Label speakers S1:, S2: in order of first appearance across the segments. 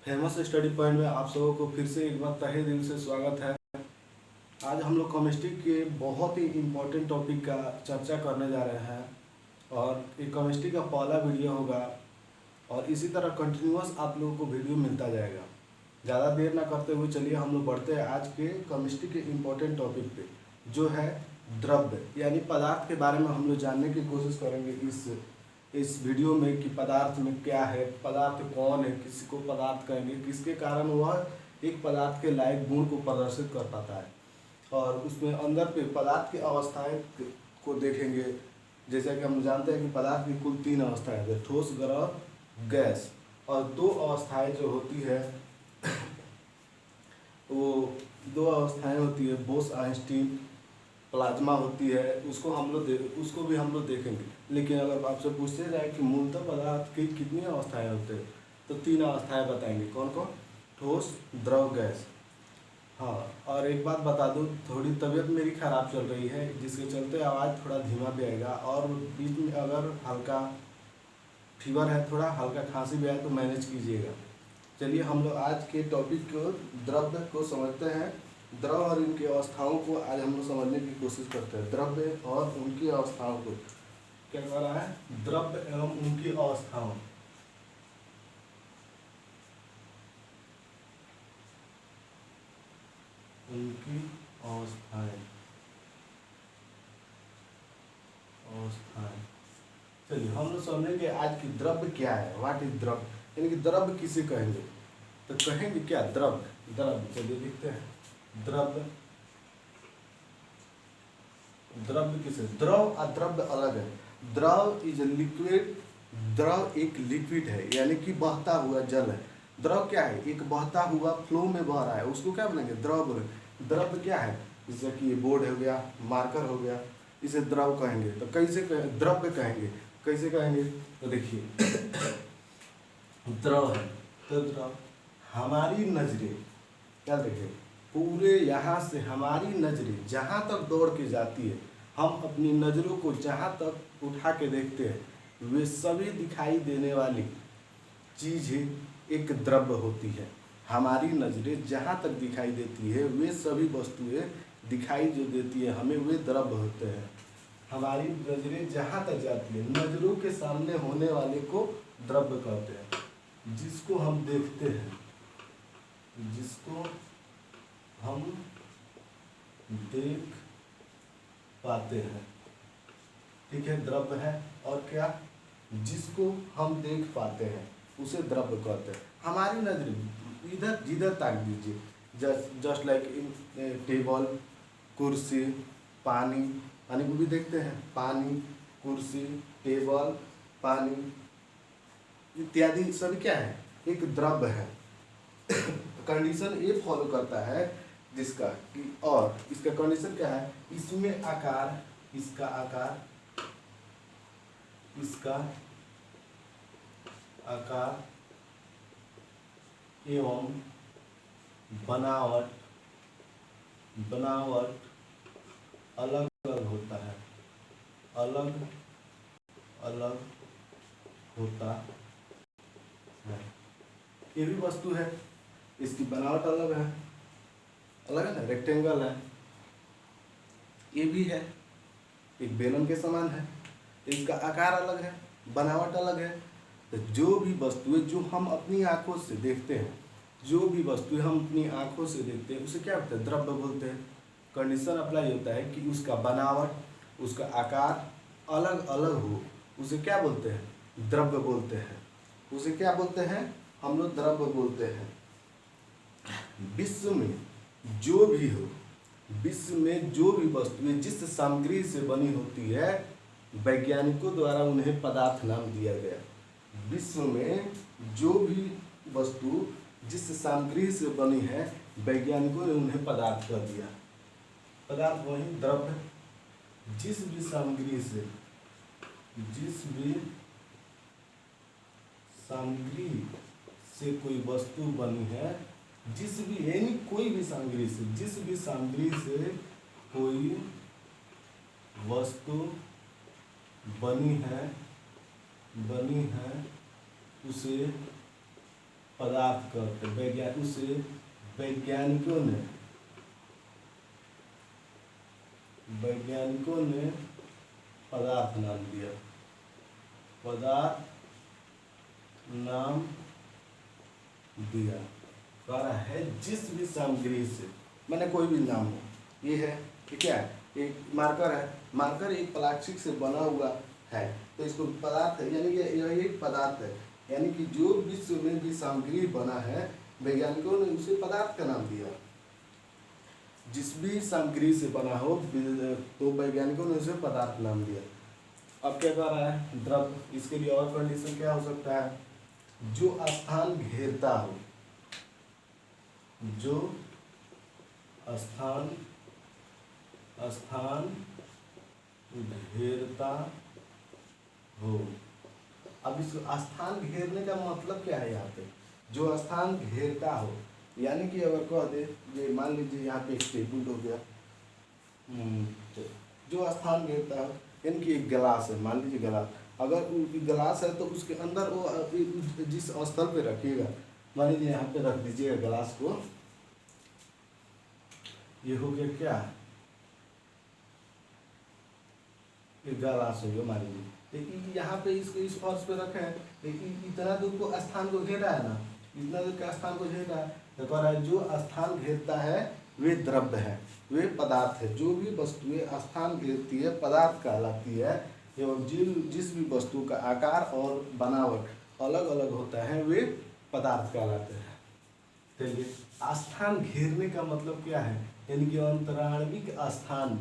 S1: Famous study point में आप सबों को फिर से एक बार तहे दिल से स्वागत है। आज हम लोग केमिस्ट्री के बहुत ही इम्पोर्टेंट टॉपिक का चर्चा करने जा रहे हैं और ये केमिस्ट्री का पहला वीडियो होगा और इसी तरह कंटिन्यूअस आप लोगों को वीडियो मिलता जाएगा। ज़्यादा देर ना करते हुए चलिए हम लोग बढ़ते हैं आज के केमिस्ट्री के इम्पोर्टेंट टॉपिक पे, जो है द्रव्य यानी पदार्थ के बारे में हम लोग जानने की कोशिश करेंगे इस वीडियो में कि पदार्थ में क्या है, पदार्थ कौन है, किसी को पदार्थ कहेंगे, किसके कारण वह एक पदार्थ के लायक गुण को प्रदर्शित कर पाता है, और उसमें अंदर पे पदार्थ की अवस्थाएं को देखेंगे। जैसा कि हम जानते हैं कि पदार्थ की कुल 3 अवस्थाएं हैं, ठोस, द्रव, गैस, और 2 अवस्थाएं जो होती है वो 2 अवस्थाएं होती है बोस-आइंस्टीन प्लाज्मा होती है, उसको भी हम लोग देखेंगे। लेकिन अगर आपसे पूछते जाए कि मूलतः पदार्थ की कितनी अवस्थाएं होते हैं तो 3 अवस्थाएं बताएंगे। कौन कौन? ठोस, द्रव, गैस। हाँ, और एक बात बता दूं, थोड़ी तबीयत मेरी ख़राब चल रही है जिसके चलते आवाज़ थोड़ा धीमा भी आएगा, और बीच में अगर हल्का फीवर है, थोड़ा हल्का खांसी भी आए तो मैनेज कीजिएगा। चलिए हम लोग आज के टॉपिक को द्रव्य को समझते हैं। द्रव और इनकी अवस्थाओं को आज हम लोग समझने की कोशिश करते हैं। द्रव्य और उनकी अवस्थाओं को क्या कह रहा है? द्रव्य एवं उनकी अवस्थाओं। उनकी अवस्थाएं अवस्थाएं चलिए हम लोग समझेंगे आज की द्रव्य क्या है, व्हाट इज द्रव्य, यानी कि द्रव्य किसे कहेंगे। तो कहेंगे क्या? द्रव्य। द्रव्य चलिए लिखते हैं। द्रव्य, द्रव्य किसे? द्रव और द्रव्य अलग है। द्रव इज ए लिक्विड, द्रव एक लिक्विड है यानी कि बहता हुआ जल है। द्रव क्या है? एक बहता हुआ फ्लो में बह रहा है, उसको क्या बोलेंगे? द्रव बोलेंगे। द्रव्य क्या है? जैसे कि ये बोर्ड हो गया, मार्कर हो गया, इसे द्रव कहेंगे। तो कैसे द्रव्य कहेंगे? कैसे कहेंगे? तो देखिए द्रव है तो द्रव हमारी नजरें क्या देखें, पूरे यहाँ से हमारी नजरें जहाँ तक दौड़ के जाती है, हम अपनी नज़रों को जहाँ तक उठा के देखते हैं, वे सभी दिखाई देने वाली चीज़ें एक द्रव्य होती है। हमारी नज़रें जहाँ तक दिखाई देती है, वे सभी वस्तुएं दिखाई जो देती है हमें, वे द्रव्य होते हैं। हमारी नज़रें जहाँ तक जाती है, नज़रों के सामने होने वाले को द्रव्य कहते हैं। जिसको हम देखते हैं, जिसको हम देख पाते हैं, ठीक है, द्रव्य है। और क्या? जिसको हम देख पाते हैं उसे द्रव्य कहते हैं। हमारी नजर इधर जिधर ताक दीजिए, जस्ट लाइक इन टेबल, कुर्सी, पानी, पानी को भी देखते हैं, पानी, कुर्सी, टेबल, पानी इत्यादि सभी क्या है? एक द्रव्य है। कंडीशन ये फॉलो करता है जिसका कि, और इसका कंडीशन क्या है? इसमें आकार, इसका आकार, इसका आकार एवं बनावट अलग अलग होता है, अलग अलग होता है। ये भी वस्तु है, इसकी बनावट अलग है, अलग है ना, रेक्टेंगल है। ये भी है, एक बेलन के समान है, इसका आकार अलग है, बनावट अलग है। तो जो भी वस्तुएं जो हम अपनी आंखों से देखते हैं, जो भी वस्तुएं हम अपनी आंखों से देखते हैं, उसे क्या बोलते हैं? द्रव्य बोलते हैं। कंडीशन अप्लाई होता है कि उसका बनावट, उसका आकार अलग अलग हो, उसे क्या बोलते हैं? द्रव्य बोलते हैं। उसे क्या बोलते हैं? हम लोग द्रव्य बोलते हैं। विश्व में जो भी हो, विश्व में जो भी वस्तुएं जिस सामग्री से बनी होती है, वैज्ञानिकों द्वारा उन्हें पदार्थ नाम दिया गया। विश्व में जो भी वस्तु जिस सामग्री से बनी है, वैज्ञानिकों ने उन्हें पदार्थ कह दिया। पदार्थ वही द्रव्य। जिस भी सामग्री से, जिस भी सामग्री से कोई वस्तु बनी है, जिस भी यानी कोई भी सामग्री से, जिस भी सामग्री से कोई वस्तु बनी है उसे पदार्थ कहते हैं। वैज्ञानिकों ने पदार्थ नाम दिया। पदार्थ नाम दिया कह रहा है जिस भी सामग्री से, मैंने कोई भी नाम हो, ये है ये क्या है, एक मार्कर है। मार्कर एक प्लास्टिक से बना हुआ है, तो इसको पदार्थ है, यानी कि यह एक पदार्थ है। यानी कि जो विश्व में भी सामग्री बना है, वैज्ञानिकों ने उसे पदार्थ का नाम दिया। जिस भी सामग्री से बना हो तो वैज्ञानिकों ने उसे पदार्थ नाम दिया। अब क्या कह रहा है, द्रव। इसके लिए और कंडीशन क्या हो सकता है, जो स्थान घेरता हो, जो स्थान घेरता हो। अब इस स्थान घेरने का मतलब क्या है, यहाँ पे जो स्थान घेरता हो, यानी कि अगर कह दे, ये मान लीजिए यहाँ पे एक टेबल हो गया, जो स्थान घेरता हो, यानी कि एक गिलास है, मान लीजिए गिलास, अगर गिलास है तो उसके अंदर वो जिस स्थल पे रखिएगा, मान लीजिए यहाँ पे रख दीजिएगा गिलास को, ये हो गया क्या, एक गिलास हो गया मान लीजिए। लेकिन यहाँ पे इसको इस फर्श पे रखे हैं, लेकिन इतना दूर को स्थान को घेरा है ना, इतना दूर के स्थान को घेरा है, तो कह रहा है जो स्थान घेरता है वे द्रव्य है, वे पदार्थ है। जो भी वस्तुएं स्थान घेरती है पदार्थ कहलाती है, एवं जिस भी वस्तु का आकार और बनावट अलग अलग होता है वे पदार्थ कहलाते हैं। चलिए, स्थान घेरने का मतलब क्या है, यानी कि अंतराणविक स्थान,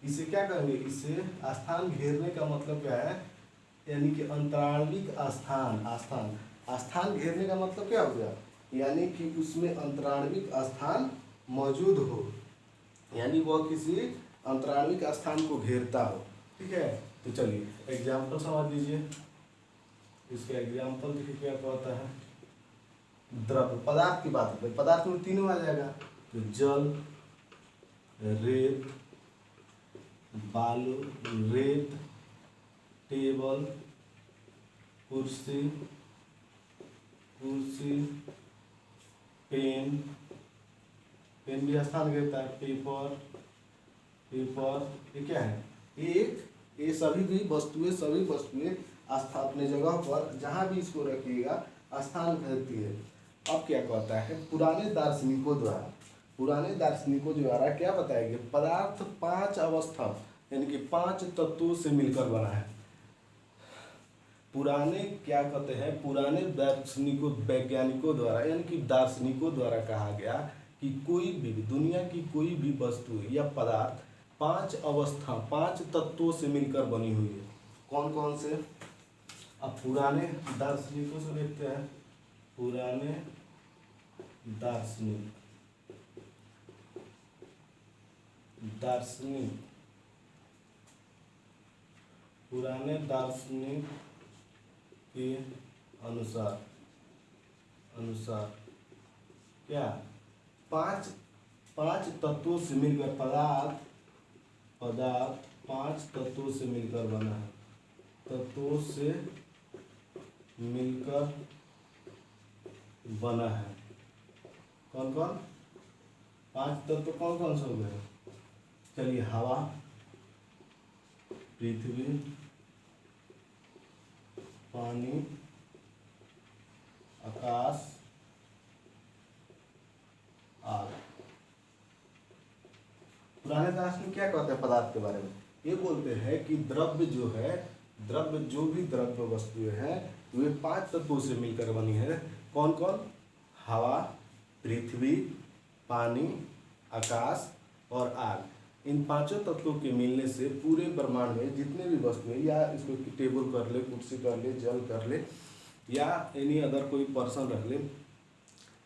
S1: इसे क्या कहेंगे, इसे स्थान घेरने का मतलब क्या है, यानी कि अंतराणविक स्थान घेरने का मतलब क्या हो गया, यानी कि उसमें अंतराणविक स्थान मौजूद हो, यानी वह किसी अंतराणविक स्थान को घेरता हो। ठीक है, तो चलिए एग्जाम्पल समझ लीजिए। इसका एग्जाम्पल देखिए क्या कहता है, द्रव्य पदार्थ की बात करते हैं, पदार्थ में तीनों आ जाएगा, तो जल, रेत, बालू, रेत, टेबल, कुर्सी, पेन भी स्थान घेरता है, पेपर, ये क्या है, ये सभी वस्तुएं अपने जगह पर जहाँ भी इसको रखिएगा स्थान घेरती है। अब क्या कहता है, पुराने दार्शनिकों द्वारा क्या बताया गया, पदार्थ 5 अवस्था यानी कि 5 तत्वों से मिलकर बना है। पुराने वैज्ञानिकों द्वारा यानी कि दार्शनिकों द्वारा कहा गया कि कोई भी दुनिया की कोई भी वस्तु या पदार्थ 5 तत्वों से मिलकर बनी हुई है। कौन कौन से, अब पुराने दार्शनिकों से देखते हैं। पुराने दार्शनिक के अनुसार क्या 5 तत्वों से मिलकर पदार्थ 5 तत्वों से मिलकर बना है, तत्वों से मिलकर बना है। कौन 5 तत्व कौन कौन से हो गए, चलिए, हवा, पृथ्वी, पानी, आकाश, आग। पुराने दार्शनिक क्या कहते हैं पदार्थ के बारे में, ये बोलते हैं कि द्रव्य जो भी द्रव्य वस्तुएं हैं वे 5 तत्वों से मिलकर बनी है। कौन कौन, हवा, पृथ्वी, पानी, आकाश और आग। इन 5 तत्वों के मिलने से पूरे ब्रह्मांड में जितने भी वस्तुएं, या इसको टेबल कर ले, कुर्सी कर ले, जल कर ले, या एनी अदर कोई पर्सन रख ले,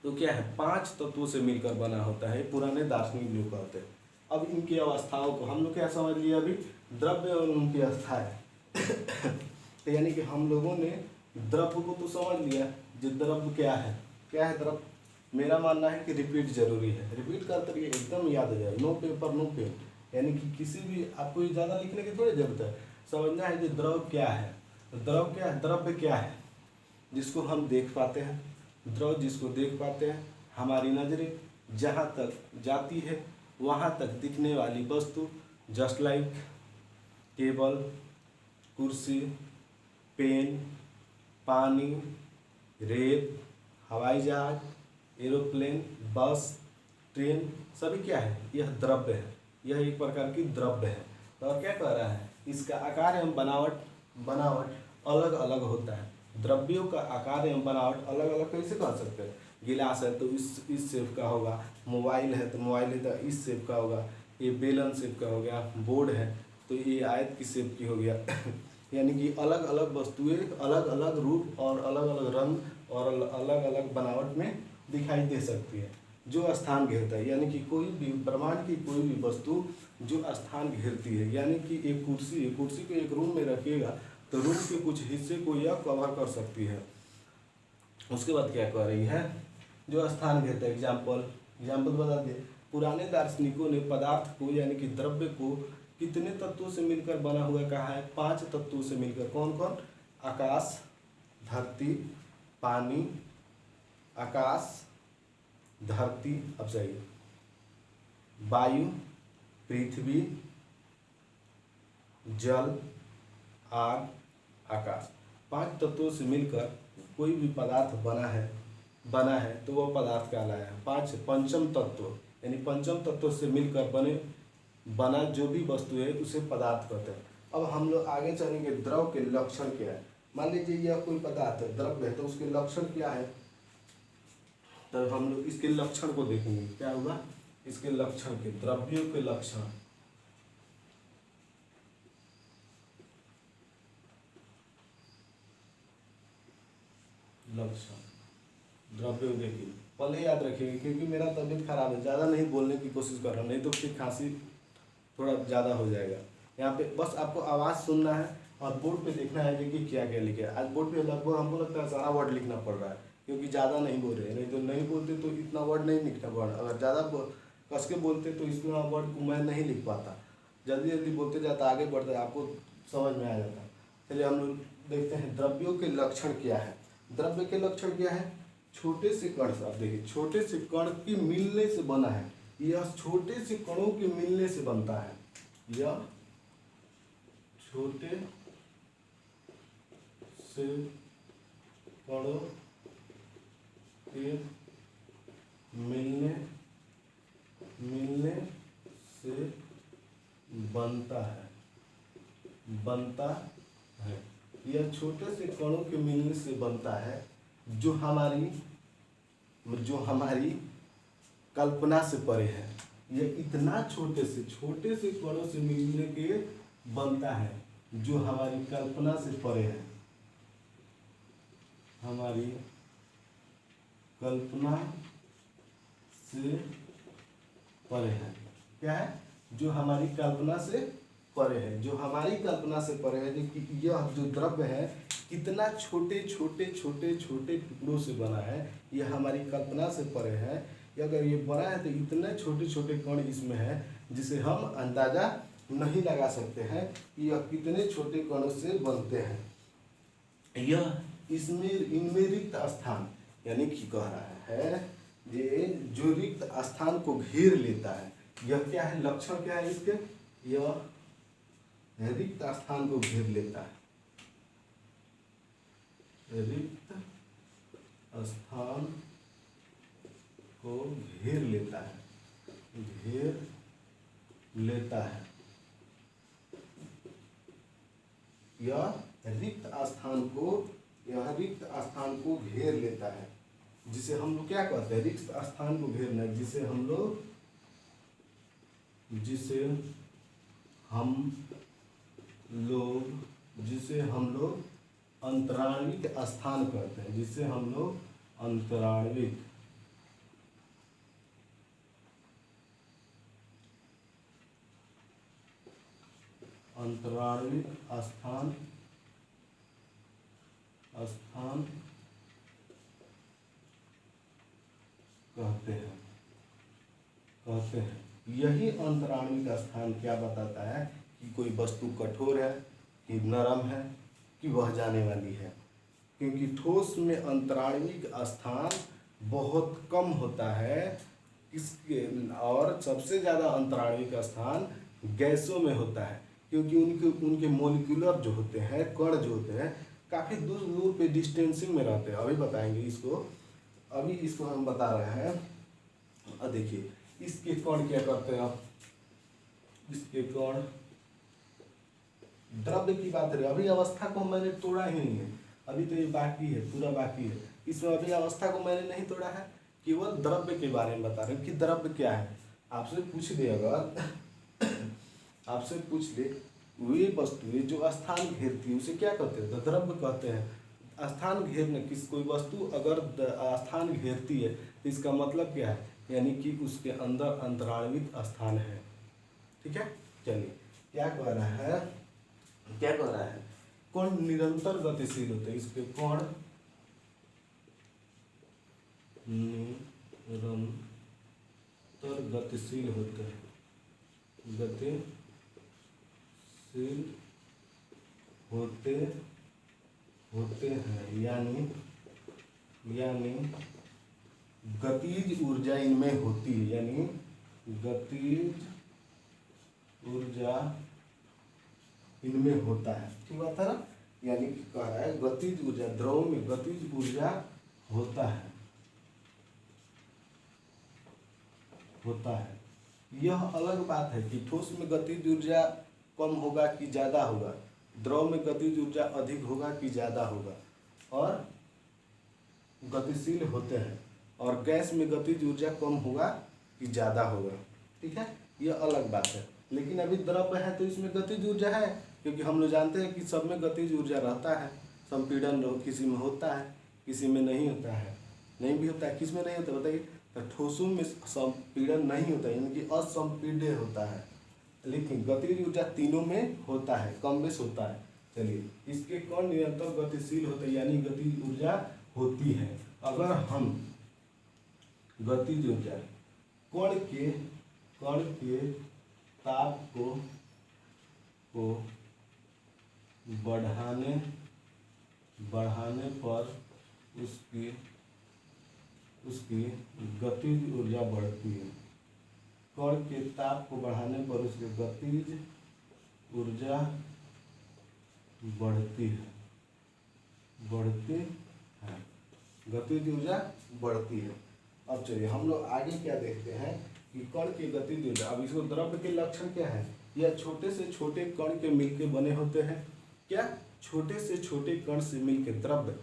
S1: तो क्या है 5 तत्वों से मिलकर बना होता है। पुराने दार्शनिक जो कहते हैं। अब इनकी अवस्थाओं को हम लोग क्या समझ लिया, अभी द्रव्य और उनकी अवस्थाएं तो यानी कि हम लोगों ने द्रव्य को तो समझ लिया, जो द्रव्य क्या है द्रव्य। मेरा मानना है कि रिपीट जरूरी है, रिपीट करते रहिए, एकदम याद हो जाए। नो पेपर नो पेन, यानी कि किसी भी आपको ज़्यादा लिखने की थोड़ी जरूरत है, समझना है कि द्रव क्या है। द्रव्य क्या है, जिसको हम देख पाते हैं, द्रव जिसको देख पाते हैं, हमारी नज़रें जहाँ तक जाती है वहाँ तक दिखने वाली वस्तु, जस्ट लाइक टेबल, कुर्सी, पेन, पानी, रेत, हवाई जहाज, एरोप्लेन, बस, ट्रेन, सभी क्या है, यह द्रव्य है, यह एक प्रकार की द्रव्य है। और क्या कह रहा है, इसका आकार एवं बनावट अलग अलग होता है। द्रव्यों का आकार एवं बनावट अलग अलग कैसे कह सकते हैं, गिलास है तो इस शेप का होगा, मोबाइल है तो इस शेप का होगा, ये बेलन शेप का हो गया, बोर्ड है तो ये आयत की शेप की हो गया यानी कि अलग अलग वस्तुएं अलग अलग रूप और अलग अलग रंग और अलग अलग बनावट में दिखाई दे सकती है जो स्थान घेरता है। यानी कि कोई भी ब्रह्मांड की कोई भी वस्तु जो स्थान घेरती है, यानी कि एक कुर्सी है, कुर्सी को एक रूम में रखिएगा तो रूम के कुछ हिस्से को यह कवर कर सकती है। उसके बाद क्या कह रही है, जो स्थान घेरता है। एग्जाम्पल बता दें, पुराने दार्शनिकों ने पदार्थ को यानी कि द्रव्य को कितने तत्वों से मिलकर बना हुआ कहा है, 5 तत्वों से मिलकर। कौन कौन, आकाश, धरती, पानी, आकाश, धरती, अब सही, वायु, पृथ्वी, जल, आग, आकाश। 5 तत्वों से मिलकर कोई भी पदार्थ बना है तो वह पदार्थ कहलाया है। पंचम तत्व यानी पंचम तत्व से मिलकर बना जो भी वस्तु है उसे पदार्थ कहते हैं। अब हम लोग आगे चलेंगे, द्रव के लक्षण क्या है। मान लीजिए यह कोई पदार्थ है, द्रव्य है, तो उसके लक्षण क्या है, तब हम लोग इसके लक्षण को देखेंगे। क्या होगा, इसके लक्षण के, द्रव्यों के लक्षण। द्रव्य देखिए, पहले याद रखिएगा क्योंकि मेरा तबीयत खराब है, ज़्यादा नहीं बोलने की कोशिश कर रहा हूँ, नहीं तो फिर खांसी थोड़ा ज़्यादा हो जाएगा। यहाँ पे बस आपको आवाज़ सुनना है और बोर्ड पे देखना है कि क्या क्या लिखे। आज बोर्ड पे लगभग हमको लगता है सारा वर्ड लिखना पड़ रहा है क्योंकि ज़्यादा नहीं बोल रहे हैं, नहीं तो नहीं बोलते तो इतना वर्ड नहीं लिखना पड़ रहा। अगर ज़्यादा कस के बोलते तो इतना वर्ड को मैं नहीं लिख पाता, जल्दी जल्दी बोलते जाता, आगे बढ़ता, आपको समझ में आ जाता। चलिए हम लोग देखते हैं द्रव्यों के लक्षण क्या है। द्रव्य के लक्षण क्या है, छोटे से कण, आप देखिए छोटे से कण के मिलने से बना है, यह छोटे से कणों के मिलने से बनता है, यह छोटे से कणों के मिलने से बनता है। यह छोटे से कणों के मिलने से बनता है जो हमारी कल्पना से परे है। यह इतना छोटे से कणों से मिलने के बनता है जो हमारी कल्पना से परे है, हमारी कल्पना से परे है। क्या है, जो हमारी कल्पना से परे है, जो हमारी कल्पना से परे है। कि यह जो द्रव्य है कितना छोटे टुकड़ों से बना है, यह हमारी कल्पना से परे है। अगर ये बना है तो इतने छोटे कण इसमें है जिसे हम अंदाजा नहीं लगा सकते हैं कि यह कितने छोटे कणों से बनते हैं। यह इनमें रिक्त स्थान यानी कि कह रहा है ये जो रिक्त स्थान को घेर लेता है, यह क्या है, लक्षण क्या है इसके, यह रिक्त स्थान को घेर लेता है, रिक्त स्थान को घेर लेता है, यह रिक्त स्थान को घेर लेता है, जिसे हम लोग क्या कहते हैं, रिक्त स्थान को घेरना, जिसे हम लोग अंतराणविक स्थान कहते हैं, जिसे हम लोग अंतराणविक स्थान कहते हैं। यही अंतराणविक स्थान क्या बताता है कि कोई वस्तु कठोर है कि नरम है कि वह जाने वाली है। क्योंकि ठोस में अंतराणविक स्थान बहुत कम होता है इसके, और सबसे ज़्यादा अंतराणविक स्थान गैसों में होता है, क्योंकि उनके उनके मोलिकुलर जो होते हैं, कण जो होते हैं, काफ़ी दूर दूर पे डिस्टेंसिंग में रहते हैं। अभी बताएंगे इसको, अभी इसको हम बता रहे हैं। और देखिए इसके कण क्या करते हैं, आप इसके कण द्रव्य की बात करें, अभी अवस्था को मैंने तोड़ा ही नहीं है, अभी तो ये बाकी है, पूरा बाकी है, इसमें अभी अवस्था को मैंने नहीं तोड़ा है, केवल द्रव्य के बारे में बता रहे हैं कि द्रव्य क्या है। आपसे पूछ दे, अगर आपसे पूछ ले वे वस्तुएं जो स्थान घेरती है उसे क्या कहते हैं, तो द्रव्य कहते हैं। स्थान घेरने किस कोई वस्तु अगर स्थान घेरती है तो इसका मतलब क्या है, यानी कि उसके अंदर अंतराणविक स्थान है। ठीक है, चलिए क्या कह रहा है, क्या कह रहा है, कण निरंतर गतिशील होते हैं, इसके कण निरंतर गतिशील होते हैं, गतिशील होते हैं, यानी गतिज ऊर्जा इनमें होती है, यानी गतिज ऊर्जा इनमें होता है। ठीक बात है ना, यानी कि कह रहा है गतिज ऊर्जा, द्रव में गतिज ऊर्जा होता है, यह अलग बात है कि ठोस में गतिज ऊर्जा कम होगा कि ज़्यादा होगा, द्रव में गतिज ऊर्जा अधिक होगा कि ज़्यादा होगा, और गतिशील होते हैं, और गैस में गतिज ऊर्जा कम होगा कि ज़्यादा होगा। ठीक है, यह अलग बात है। लेकिन अभी द्रव है तो इसमें गतिज ऊर्जा है, क्योंकि हम लोग जानते हैं कि सब में गतिज ऊर्जा रहता है। संपीड़न किसी में होता है, किसी में नहीं होता है, नहीं भी होता है, किस में नहीं होता बताइए, तो ठोसों में संपीड़न नहीं होता है, यानी कि असंपीड्य होता है, लेकिन गतिज ऊर्जा तीनों में होता है, कम बेश होता है। चलिए इसके कण निरंतर गतिशील होते हैं, यानी गतिज ऊर्जा होती है। अगर हम गतिज ऊर्जा कण के ताप को बढ़ाने पर उसकी गतिज ऊर्जा बढ़ती है। कण के ताप को बढ़ाने पर उसकी गतिज ऊर्जा बढ़ती है, गतिज ऊर्जा बढ़ती है। अब चलिए हम लोग आगे क्या देखते हैं कि कण की गतिज ऊर्जा। अब इसको द्रव्य के लक्षण क्या है, यह छोटे से छोटे कण के मिलके बने होते हैं। क्या, छोटे से छोटे कण से मिलके, द्रव्य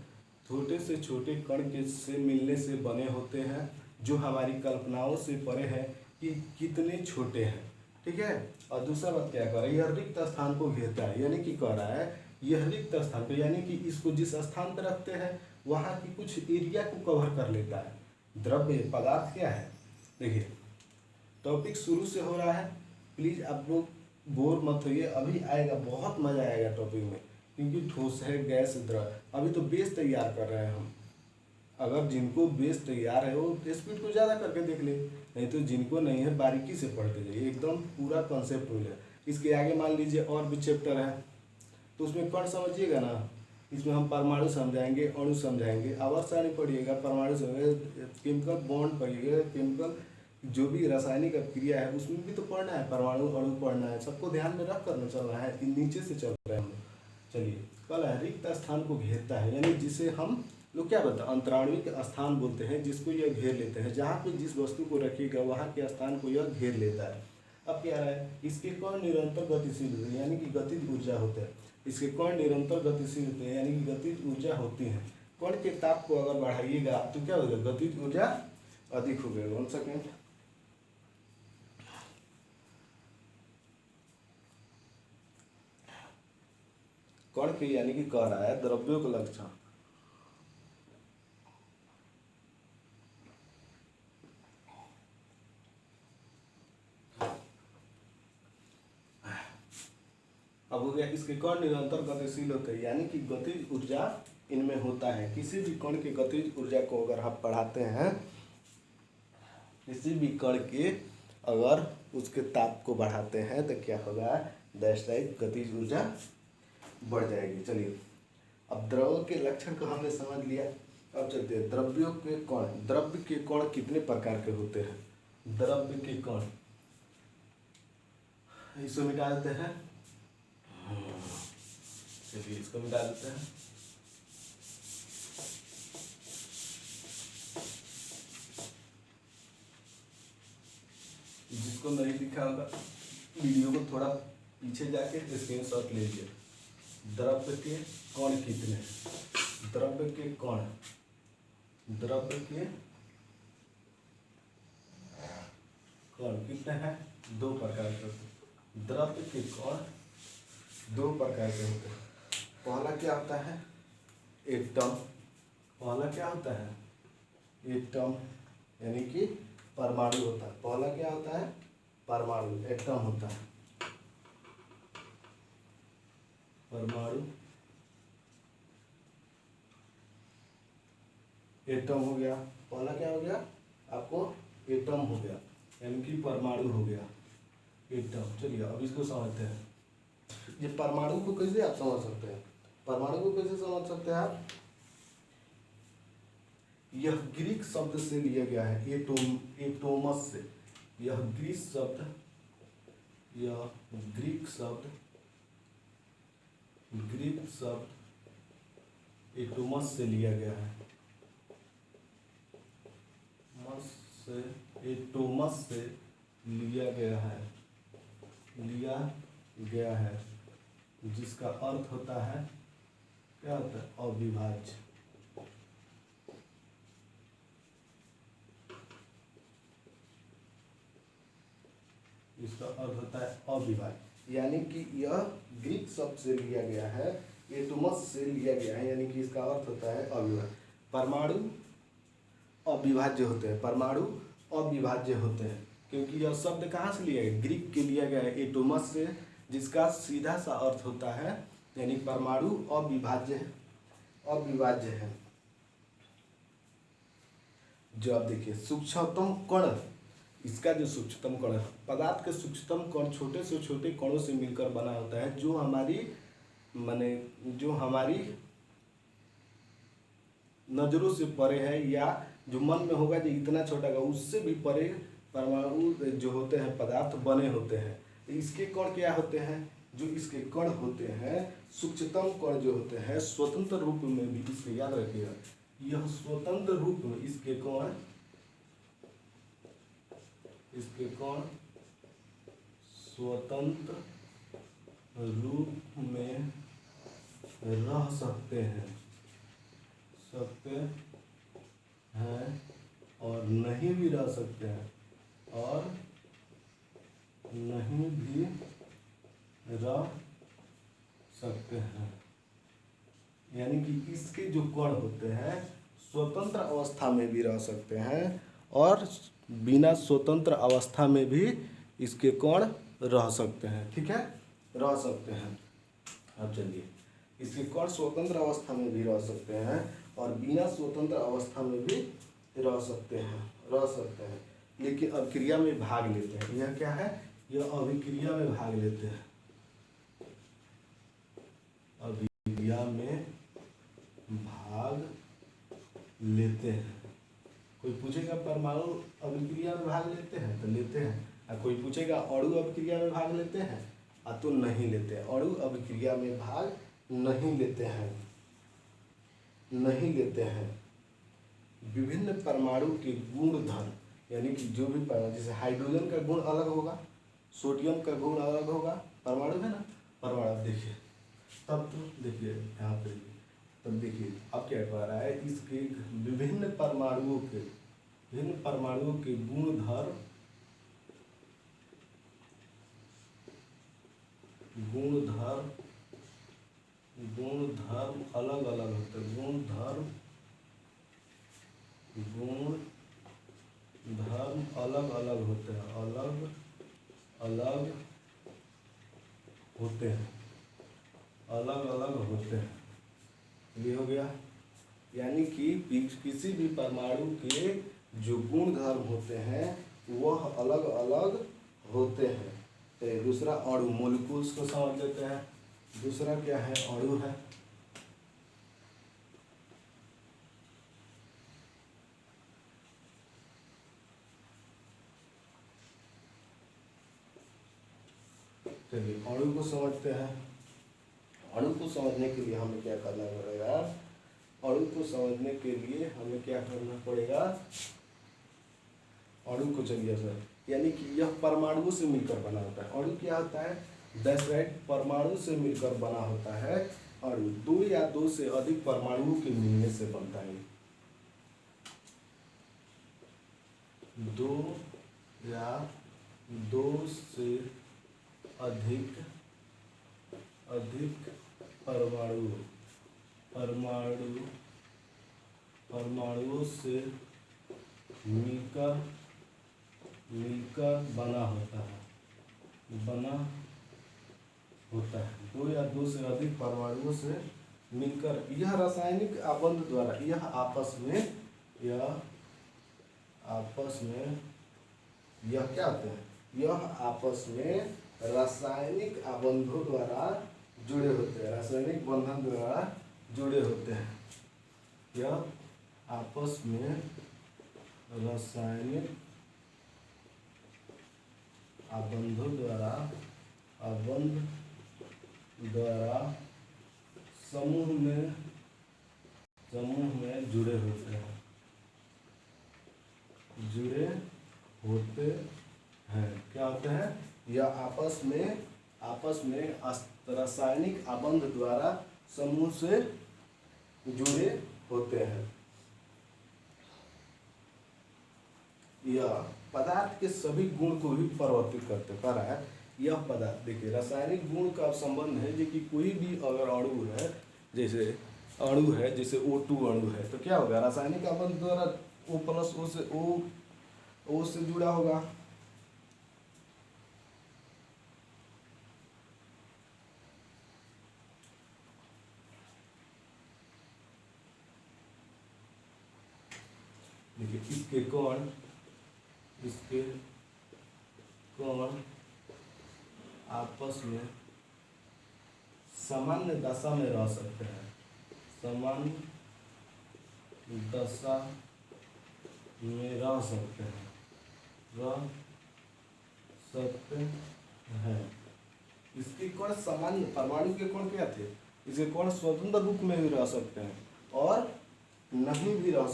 S1: छोटे से छोटे कण के से मिलने से बने होते हैं, जो हमारी कल्पनाओं से परे है कि कितने छोटे हैं। ठीक है, और दूसरा बात क्या कर रहा है, यह रिक्त स्थान को घेरता है, यानी कि कह रहा है यह रिक्त स्थान पे, यानी कि इसको जिस स्थान पर रखते हैं वहाँ की कुछ एरिया को कवर कर लेता है। द्रव्य पदार्थ क्या है, देखिए टॉपिक शुरू से हो रहा है, प्लीज़ आप लोग बोर मत होइए, अभी आएगा, बहुत मज़ा आएगा टॉपिक में, क्योंकि ठोस है, गैस, द्रव। अभी तो बेस तैयार कर रहे हैं हम, अगर जिनको बेस तैयार है वो स्पीड को ज़्यादा करके देख ले, नहीं तो जिनको नहीं है बारीकी से पढ़ते जाइए, एकदम पूरा कॉन्सेप्ट हो जाए। इसके आगे मान लीजिए और भी चैप्टर है, तो उसमें कण समझिएगा ना, इसमें हम परमाणु समझाएंगे, अणु समझाएंगे, आवर्त सारणी पढ़िएगा, परमाणु समझेंगे, केमिकल बॉन्ड पढ़िएगा, केमिकल जो भी रासायनिक क्रिया है उसमें भी तो पढ़ना है, परमाणु अणु पढ़ना है, सबको ध्यान में रख कर चलना है, नीचे से चल रहे हैं हम। चलिए कल है रिक्त स्थान को घेरता है, यानी जिसे हम लोग क्या बोलते हैं, अंतराणविक स्थान बोलते हैं, जिसको यह घेर लेते हैं, जहाँ पे जिस वस्तु को रखिएगा वहाँ के स्थान को यह घेर लेता है। अब क्या है, इसके कण निरंतर गतिशील होते हैं, यानी कि गतिज ऊर्जा होते हैं, इसके कण निरंतर गतिशील होते हैं, यानी कि गतिज ऊर्जा होती है। कण के ताप को अगर बढ़ाइएगा तो क्या होगा, गतिज ऊर्जा अधिक हो गया। 1 सेकेंड, कण के यानी कि कह रहा है द्रव्यों का लक्षण, अब हो गया, इसके कण निरंतर गतिशील होते हैं, यानी कि गतिज ऊर्जा इनमें होता है। किसी भी कण के गतिज ऊर्जा को अगर आप बढ़ाते हैं, किसी भी कण के अगर उसके ताप को बढ़ाते हैं तो क्या होगा, दैट्स राइट, गतिज ऊर्जा बढ़ जाएगी। चलिए अब द्रव के लक्षण को हमने समझ लिया। अब चलते हैं द्रव्यों के कण। द्रव्य के कण कितने प्रकार के होते हैं? द्रव्य के कण, इसको मिटा देते हैं। चलिए इसको मिटा देते हैं। जिसको नहीं दिखा होगा वीडियो को थोड़ा पीछे जाके स्क्रीनशॉट ले लीजिए। द्रव्य के कण कितने हैं? द्रव्य के कण, द्रव्य के कण कितने हैं? दो प्रकार के होते हैं। द्रव्य के कण दो प्रकार के होते हैं। पहला क्या होता है? एटम। पहला क्या होता है? एटम, यानी कि परमाणु होता है। पहला क्या होता है? परमाणु, एटम होता है। परमाणु, एटम हो गया। पहला क्या हो गया आपको? एटम हो गया, यानी कि परमाणु हो गया, एटम। चलिए अब इसको समझते हैं। ये परमाणु को कैसे आप समझ सकते हैं? परमाणु को कैसे समझ सकते हैं आप? यह ग्रीक शब्द से लिया गया है, एटोमस से। यह ग्रीक शब्द, यह ग्रीक शब्द, ग्रीक शब्द एटोमस से लिया गया है। एटोमस से लिया गया है, लिया गया है, जिसका अर्थ होता है, क्या होता है? अविभाज्य। इसका अर्थ होता है अविभाज्य, यानी कि यह ग्रीक शब्द से लिया गया है, एटोमस से लिया गया है, यानी कि इसका अर्थ होता है अविभाज्य। परमाणु अविभाज्य होते हैं, परमाणु अविभाज्य होते हैं, क्योंकि यह शब्द कहाँ से लिया गया? ग्रीक के लिया गया है, एटोमस से, जिसका सीधा सा अर्थ होता है, यानी परमाणु अविभाज्य है, अविभाज्य है। जो आप देखिए सूक्ष्मतम कण, इसका जो सूक्ष्मतम कण है, पदार्थ के सूक्ष्मतम कण छोटे से छोटे कणों से मिलकर बना होता है, जो हमारी नजरों से परे है, या जो मन में होगा जो इतना छोटा होगा, उससे भी परे परमाणु जो होते हैं पदार्थ बने होते हैं। इसके कण क्या होते हैं? जो इसके कण होते हैं, सूक्ष्मतम कण जो होते हैं, स्वतंत्र रूप में भी, इसको याद रखिएगा, यह स्वतंत्र रूप में इसके कण स्वतंत्र रूप में रह सकते हैं और नहीं भी रह सकते हैं, और नहीं भी रह सकते हैं। यानी कि इसके जो कण होते हैं स्वतंत्र अवस्था में भी रह सकते हैं, और बिना स्वतंत्र अवस्था में भी इसके कण रह सकते हैं। ठीक है, रह सकते हैं। अब चलिए, इसके कण स्वतंत्र अवस्था में भी रह सकते हैं और बिना स्वतंत्र अवस्था में भी रह सकते हैं, लेकिन अभिक्रिया में भाग लेते हैं। यह क्या है? यह अभिक्रिया में भाग लेते हैं, अभिक्रिया में भाग लेते हैं। कोई पूछेगा परमाणु अभिक्रिया में भाग लेते हैं, तो लेते हैं। और कोई पूछेगा अणु अभिक्रिया में भाग लेते हैं, तो नहीं लेते हैं। अणु अभिक्रिया में भाग नहीं लेते हैं। विभिन्न परमाणु के गुण धर्म, यानी कि जो भी परमाणु, जैसे हाइड्रोजन का गुण अलग होगा, सोडियम का गुण अलग होगा, परमाणु है ना, परमाणु। देखिए तब तो देखिए यहाँ पे, तब देखिए अब क्या कह रहा है, इसके विभिन्न परमाणुओं के गुण धर्म अलग अलग होते हैं। गुण धर्म अलग अलग होते हैं, अलग अलग होते हैं। ये हो गया, यानी कि किसी भी परमाणु के जो गुण धर्म होते हैं वह अलग अलग होते हैं। तो दूसरा अणु, मोलिक्यूल्स को समझ लेते हैं। दूसरा क्या है? अणु है। चलिए अणु को समझते हैं। अणु को समझने के लिए हमें क्या करना पड़ेगा? अणु को समझने के लिए हमें क्या करना पड़ेगा? अणु को चलिए सर, यानी कि यह परमाणुओं से मिलकर बना होता है। अणु क्या होता है? दैट्स राइट, परमाणु से मिलकर बना होता है अणु। दो या दो से अधिक परमाणुओं के मिलने से बनता है। दो या दो से अधिक परमाणुओं से मिलकर बना होता है। दो या दो से अधिक परमाणुओं से मिलकर यह रासायनिक आबंध द्वारा यह आपस में यह क्या होते हैं? यह आपस में रासायनिक आबंधों द्वारा जुड़े होते हैं। रासायनिक बंधन द्वारा जुड़े होते हैं। यह आपस में रासायनिक आबंधों द्वारा समूह में जुड़े होते हैं। क्या होते हैं? यह आपस में रासायनिक आबंध द्वारा समूह से जुड़े होते हैं। यह पदार्थ के सभी गुण को भी परिवर्तित करते कर रहा है। यह पदार्थ देखिए रासायनिक गुण का संबंध है, जो कि कोई भी अगर अणु है, जैसे O2 अणु है, तो क्या होगा? रासायनिक आबंध द्वारा O से जुड़ा होगा। देखिए इसके कण आपस में सामान्य दशा में रह सकते हैं। इसके कण सामान्य परमाणु के कण क्या थे? इसके कण स्वतंत्र रूप में भी रह सकते हैं और नहीं भी रह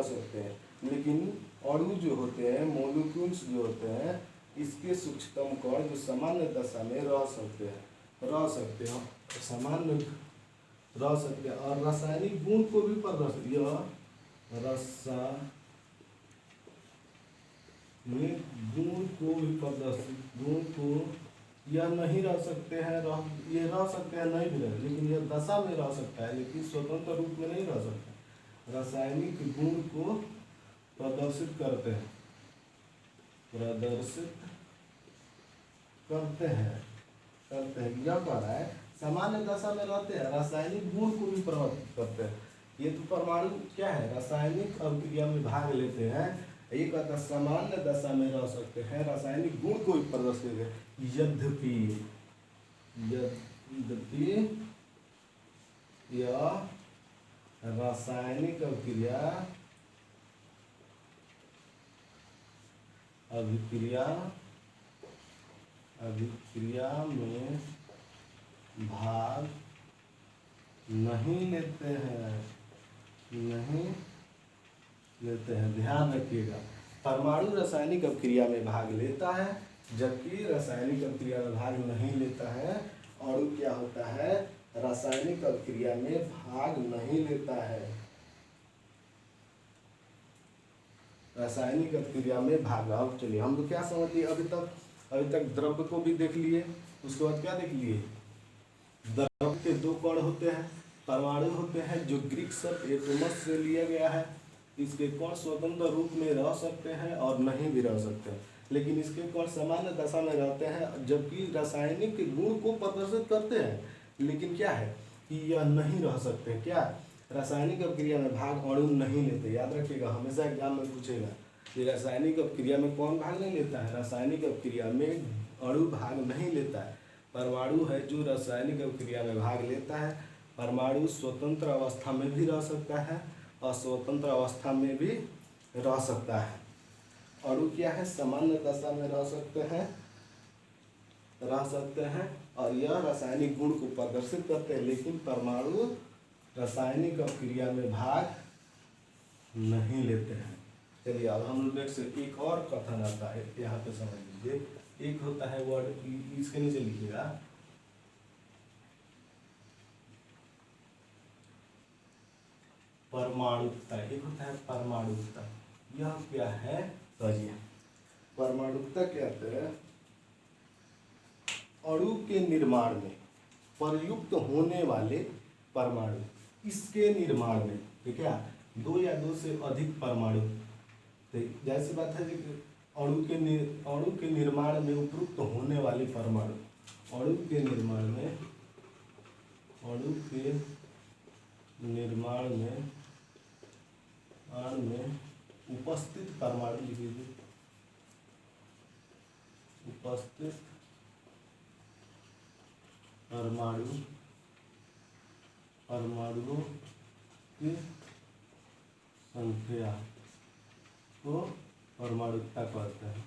S1: सकते हैं। लेकिन अणु जो होते हैं, मॉलिक्यूल्स जो होते हैं, इसके सूक्ष्मतम कण जो सामान्य दशा में रह सकते हैं और रासायनिक गुण को भी यह नहीं रह सकते हैं, ये रह सकते हैं, नहीं भी रह, लेकिन यह दशा में रह सकता है, लेकिन स्वतंत्र रूप में नहीं रह सकता। रासायनिक गुण को प्रदर्शित करते हैं। यह कह रहा है सामान्य दशा में रहते हैं, रासायनिक गुण को भी प्रभावित करते हैं। ये तो परमाणु क्या है? रासायनिक अभिक्रिया में भाग लेते हैं। एक कहता सामान्य दशा में रह सकते हैं, रासायनिक गुण को भी प्रदर्शित है। यद्यपि यह रासायनिक अभिक्रिया में भाग नहीं लेते हैं। ध्यान रखिएगा, परमाणु रासायनिक अभिक्रिया में भाग लेता है, जबकि रासायनिक अभिक्रिया में भाग नहीं लेता है। अणु क्या होता है? रासायनिक अभिक्रिया में भाग नहीं लेता है। रासायनिक अभिक्रिया में भाग। अब चलिए हम लोग क्या समझ लिए अभी तक द्रव्य को भी देख लिए। उसके बाद क्या देख लिए? द्रव्य के दो कण होते हैं, परमाणु होते हैं, जो ग्रीक शब्द एटोमस से लिया गया है। इसके कण स्वतंत्र रूप में रह सकते हैं और नहीं भी रह सकते हैं, लेकिन इसके कण सामान्य दशा में रहते हैं, जबकि रासायनिक गुण को प्रदर्शित करते हैं। लेकिन क्या है कि यह नहीं रह सकते। क्या? रासायनिक अभिक्रिया में भाग अणु नहीं लेते। याद रखिएगा, हमेशा एग्जाम में पूछेगा कि रासायनिक अभिक्रिया में कौन भाग नहीं लेता है? रासायनिक अभिक्रिया में अणु भाग नहीं लेता है। परमाणु है जो रासायनिक अभिक्रिया में भाग लेता है। परमाणु स्वतंत्र अवस्था में भी रह सकता है और स्वतंत्र अवस्था में भी रह सकता है। अणु क्या है? सामान्य दशा में रह सकते हैं रह सकते हैं और यह रासायनिक गुण को प्रदर्शित करते हैं, लेकिन परमाणु रासायनिक अपक्रिया में भाग नहीं लेते हैं। चलिए अब हम लोग नेक्स्ट एक और कथन आता है, यहाँ पे समझ लीजिए। एक होता है वर्ड, इसके नीचे लिखिएगा परमाणुकता, एक होता है परमाणुकता। यह क्या है? समझिए परमाणुकता क्या है? अणु के निर्माण में प्रयुक्त होने वाले परमाणु, इसके निर्माण में, ठीक है, दो या दो से अधिक परमाणु, तो जैसी बात है कि अणु के निर्माण में उपयुक्त होने वाले परमाणु, अणु के निर्माण में उपस्थित परमाणु लिखिए, उपस्थित परमाणुओं की संख्या को परमाणुकता कहते हैं।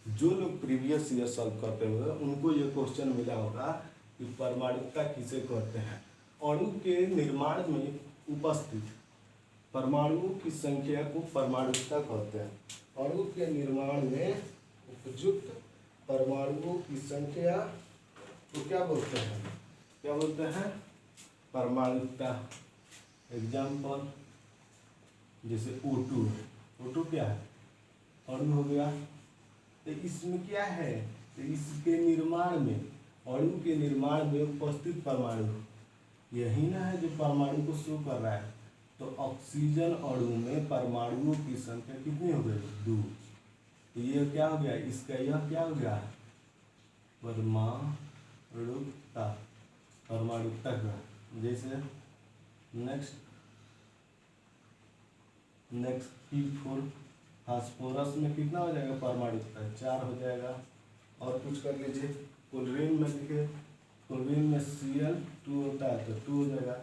S1: जो लोग प्रीवियस ईयर सॉल्व करते हुए उनको ये क्वेश्चन मिला होगा कि परमाणुकता किसे कहते हैं। अणु के निर्माण में उपस्थित परमाणुओं की संख्या को परमाणुकता कहते हैं। अणु के निर्माण में उपयुक्त परमाणुओं की संख्या को क्या बोलते हैं? क्या बोलते हैं? परमाणुकता। एग्जाम्पल जैसे O2, O2 क्या है? अणु हो गया। तो इसमें क्या है? तो इसके निर्माण में, अणु के निर्माण में उपस्थित परमाणु, यही ना है जो परमाणु को शो कर रहा है। तो ऑक्सीजन अणु में परमाणुओं की संख्या कितनी हो गई? 2। तो ये क्या हो गया? इसका यह क्या हो गया? परमाणुकता, परमाणुकता का। जैसे नेक्स्ट P4 फास्फोरस में कितना हो जाएगा परमाणुकता? 4 हो जाएगा। और कुछ कर लीजिए, क्लोरीन में देखिए, क्लोरीन में Cl2 होता है तो 2 हो जाएगा।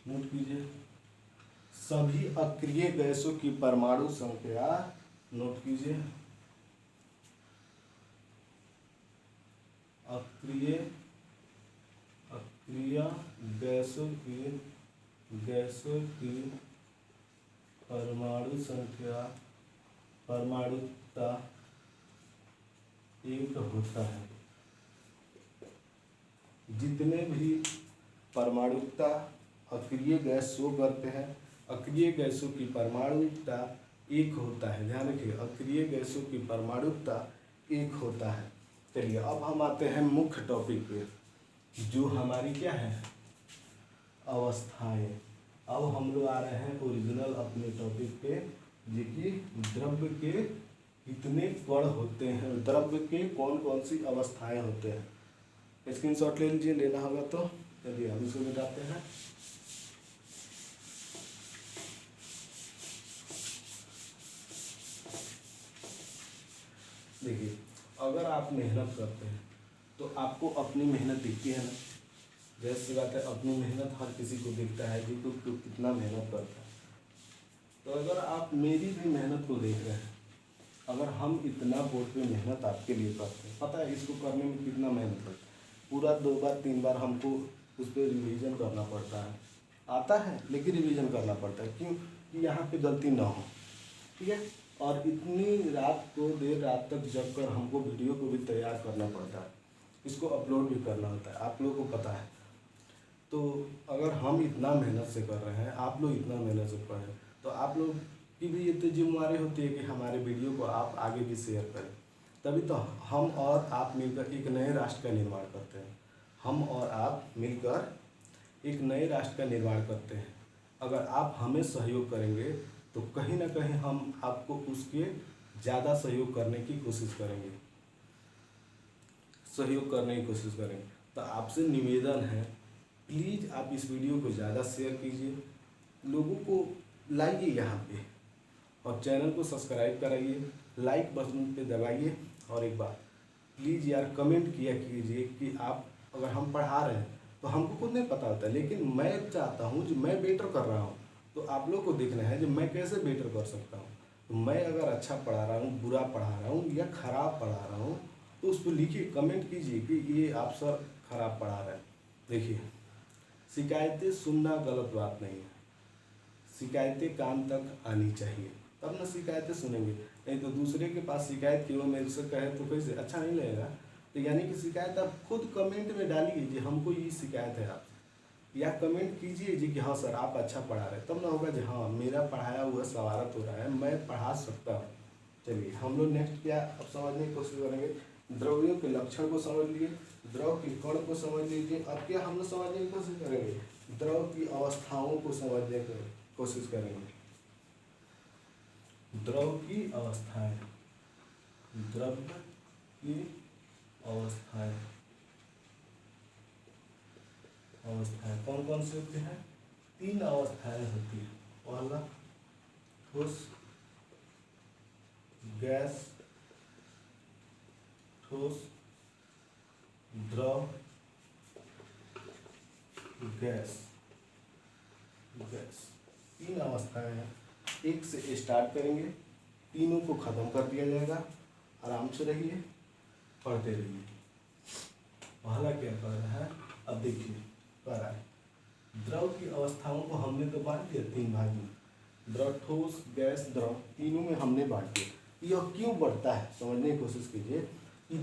S1: नोट कीजिए, सभी अक्रिय गैसों की परमाणु संख्या, नोट कीजिए, अक्रिय गैसों की परमाणु संख्या, परमाणुकता 1 होता है। जितने भी परमाणुकता अक्रिय गैस शो करते हैं, अक्रिय गैसों की परमाणुकता 1 होता है। ध्यान रखिए, अक्रिय गैसों की परमाणुकता 1 होता है। चलिए अब हम आते हैं मुख्य टॉपिक पे, जो हमारी क्या है? अवस्थाएं। अब हम लोग आ रहे हैं ओरिजिनल अपने टॉपिक पे, जो कि द्रव्य के कितने कण होते हैं, द्रव्य के कौन कौन सी अवस्थाएं होते हैं। स्क्रीनशॉट ले लीजिए, लेना होगा तो। चलिए हम इसको मिटाते हैं। देखिए, अगर आप मेहनत करते हैं तो आपको अपनी मेहनत दिखती है ना। जैसी बात है, अपनी मेहनत हर किसी को दिखता है कि तू कितना मेहनत करता है। तो अगर आप मेरी भी मेहनत को देख रहे हैं, अगर हम इतना बोर्ड पे मेहनत आपके लिए करते हैं, पता है इसको करने में कितना मेहनत लगता है, पूरा 2 बार 3 बार हमको उस पर रिवीजन करना पड़ता है। आता है लेकिन रिवीजन करना पड़ता है, क्यों? कि यहाँ पे गलती ना हो, ठीक है। और इतनी रात को, देर रात तक जग कर हमको वीडियो को भी तैयार करना पड़ता है, इसको अपलोड भी करना होता है, आप लोगों को पता है। तो अगर हम इतना मेहनत से कर रहे हैं, आप लोग इतना मेहनत से कर रहे हैं, तो आप लोग की भी ये तो जिम्मेदारी होती है कि हमारे वीडियो को आप आगे भी शेयर करें। तभी तो हम और आप मिलकर एक नए राष्ट्र का निर्माण करते हैं। हम और आप मिलकर एक नए राष्ट्र का निर्माण करते हैं। अगर आप हमें सहयोग करेंगे तो कहीं ना कहीं हम आपको उसके ज़्यादा सहयोग करने की कोशिश करेंगे, तो आपसे निवेदन है, प्लीज़ आप इस वीडियो को ज़्यादा शेयर कीजिए, लोगों को लाइए यहाँ पे, और चैनल को सब्सक्राइब कराइए, लाइक बटन पे दबाइए। और एक बात प्लीज़ यार, कमेंट किया कीजिए कि आप, अगर हम पढ़ा रहे हैं तो हमको खुद नहीं पता होता है, लेकिन मैं चाहता हूँ जो मैं बेटर कर रहा हूँ
S2: तो आप लोग को देखना है कि मैं कैसे बेटर कर सकता हूँ। तो मैं अगर अच्छा पढ़ा रहा हूँ, बुरा पढ़ा रहा हूँ या खराब पढ़ा रहा हूँ, तो उस पर लिखिए, कमेंट कीजिए कि ये आप सर खराब पढ़ा रहे हैं। देखिए, शिकायतें सुनना गलत बात नहीं है, शिकायतें कान तक आनी चाहिए, तब ना शिकायतें सुनेंगे। नहीं तो दूसरे के पास शिकायत की वो मेरे से कहे तो कैसे अच्छा नहीं लगेगा। तो यानी कि शिकायत आप खुद कमेंट में डालिए जी हमको ये शिकायत है आपसे, या कमेंट कीजिए जी कि हाँ सर आप अच्छा पढ़ा रहे हैं, तब ना होगा जी हाँ मेरा पढ़ाया हुआ सवारत हो रहा है, मैं पढ़ा सकता हूँ। चलिए हम लोग नेक्स्ट क्या अब समझने की कोशिश करेंगे। द्रव्यों के लक्षण को समझ लिए, द्रव के कण को समझ लीजिए। अब क्या हम लोग समझने की कोशिश करेंगे, द्रव की अवस्थाओं को समझने की कोशिश करेंगे। द्रव की अवस्थाएं, द्रव की अवस्थाएं, अवस्थाएं कौन कौन सी होती हैं? 3 अवस्थाएं होती है। पहला ठोस, गैस, ठोस, द्रव, गैस, गैस, 3 अवस्थाएं हैं। एक से स्टार्ट करेंगे, तीनों को खत्म कर दिया जाएगा। आराम से रहिए, पढ़ते रहिए। पहला क्या कर रहा है, अब देखिए कर रहा है, द्रव की अवस्थाओं को हमने तो बांट दिया 3 भाग में, द्रव, ठोस, गैस, द्रव, तीनों में हमने बांट दिया। यह क्यों बढ़ता है समझने की कोशिश कीजिए कि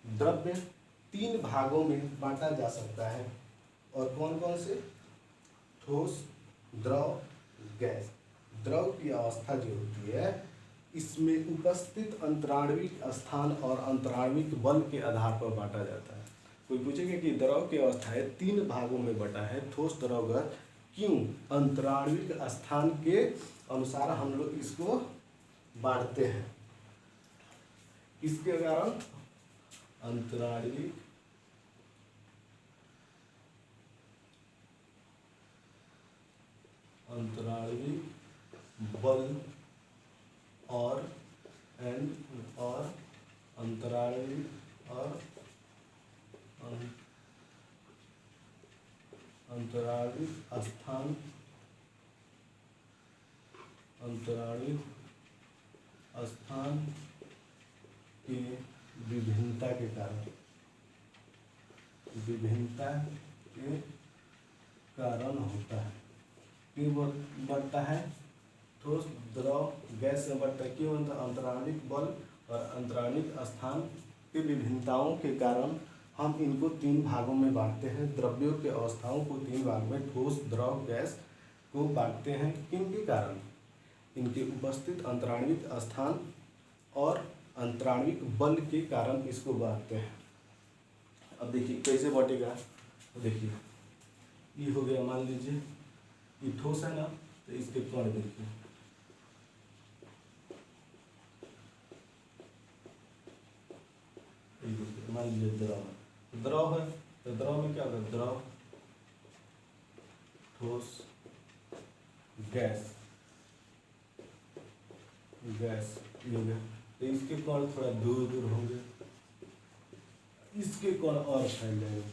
S2: द्रव्य 3 भागों में बांटा जा सकता है। और कौन कौन से? ठोस, द्रव, गैस। द्रव की अवस्था जो होती है इसमें उपस्थित अंतराणविक स्थान और अंतराणविक बल के आधार पर बांटा जाता है। कोई पूछेगा कि द्रव की अवस्था है 3 भागों में बटा है, ठोस, द्रव, गैस, क्यों? अंतराणविक स्थान के अनुसार हम लोग इसको बांटते हैं। किसके कारण? अंतराणविक बल और अंतराणविक स्थान, अंतराणविक स्थान की विभिन्नता के कारण, विभिन्नता के कारण होता है। क्यों बढ़ता है? ठोस, द्रव, गैस से बढ़ता है। क्यों? अंतराणविक बल और अंतराणविक स्थान की विभिन्नताओं के कारण हम इनको 3 भागों में बांटते हैं। द्रव्यों के अवस्थाओं को 3 भाग में, ठोस, द्रव, गैस को बांटते हैं। किनके कारण? इनके उपस्थित अंतराणविक स्थान और अंतराणविक बल के कारण इसको बांटते हैं। अब देखिए कैसे बांटेगा। तो देखिए ये हो गया, मान लीजिए ये ठोस है ना, तो इसके कण देखिए, मान लीजिए द्रव है, तो द्रव में क्या होगा? द्रव, ठोस, गैस, गैस ये हो गया। तो इसके कण थोड़ा दूर दूर होंगे, इसके कण और फैल जाएंगे,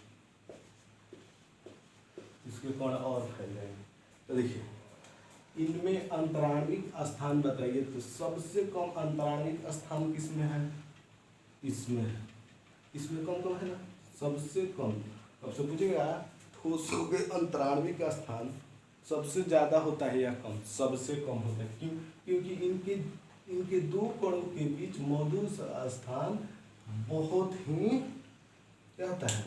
S2: इसके कण और फैल जाएंगे। तो देखिए इनमें अंतराणविक स्थान बताइए, तो सबसे कम अंतराणविक स्थान किसमें है? इसमें है। इसमें कम कम है ना, सबसे कम। अब से पूछेगा ठोसों के अंतराणविक स्थान सबसे ज्यादा होता है या कम? सबसे कम होता है। क्यों? क्योंकि इनके 2 कणों के बीच मौजूद स्थान बहुत ही क्या होता है?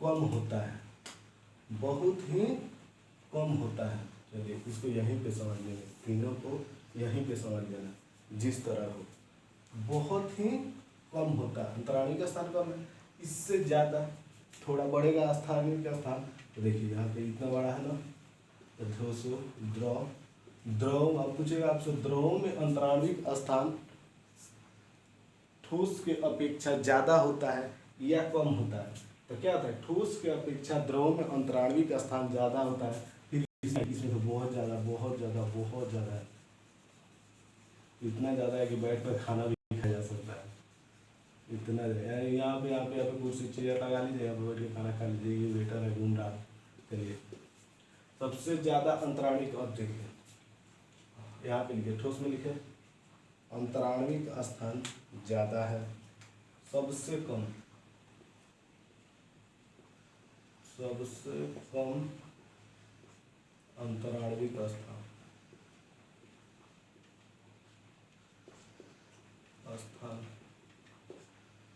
S2: कम होता है, बहुत ही कम होता है। चलिए इसको यहीं पे समझ लेंगे, तीनों को यहीं पे समझ लेना। जिस तरह हो बहुत ही कम होता है, अंतराणविक स्थान कम है, इससे ज़्यादा थोड़ा बढ़ेगा स्थानिक स्थान। तो देखिए यहाँ पे इतना बड़ा है ना, तो ठोसो, द्रव अब पूछेगा आपसे, द्रव में अंतराणविक स्थान ठोस के अपेक्षा ज़्यादा होता है या कम होता है? तो क्या होता है? ठोस के अपेक्षा द्रव में अंतराणविक स्थान ज़्यादा होता है। फिर इसमें तो बहुत ज़्यादा बहुत ज़्यादा बहुत ज़्यादा है, इतना ज़्यादा है कि बैठ कर खाना भी खाया जा सकता है। इतना यहाँ पे कुर्सी चेयर लगा लीजिए, यहाँ पे बैठ के खाना खा लीजिए। ये वेटर है घूम रहा। चलिए सबसे ज्यादा अंतराणिक, अब देखिए यहाँ पे लिखे, ठोस में लिखे अंतराणविक स्थान ज्यादा है, सबसे कम अंतराणविक स्थान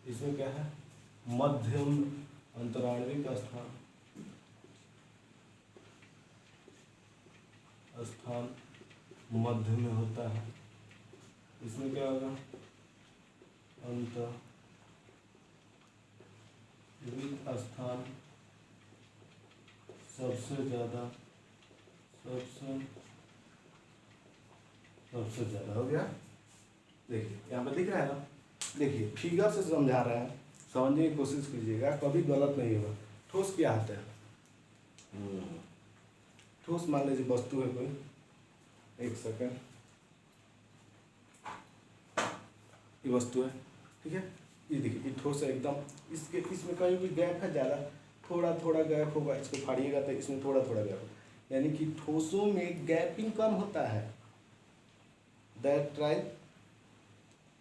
S2: इसमें क्या है, मध्यम अंतराणविक स्थान मध्य में होता है। इसमें क्या होगा, अंतराणविक स्थान सबसे ज्यादा हो गया। देखिए यहाँ पे दिख रहा है ना, देखिए फिगर से समझा रहे हैं, समझने की कोशिश कीजिएगा, कभी गलत नहीं होगा। ठोस क्या होता है, ठोस मान लीजिए वस्तु है कोई, एक सेकंड, ये वस्तु है, ठीक है, ये देखिए ये ठोस है एकदम, इसके इसमें कहीं भी गैप है ज़्यादा, थोड़ा थोड़ा गैप होगा, इसको फाड़िएगा तो इसमें थोड़ा थोड़ा गैप होगा, यानी कि ठोसों में गैपिंग कम होता है। दैट राइट,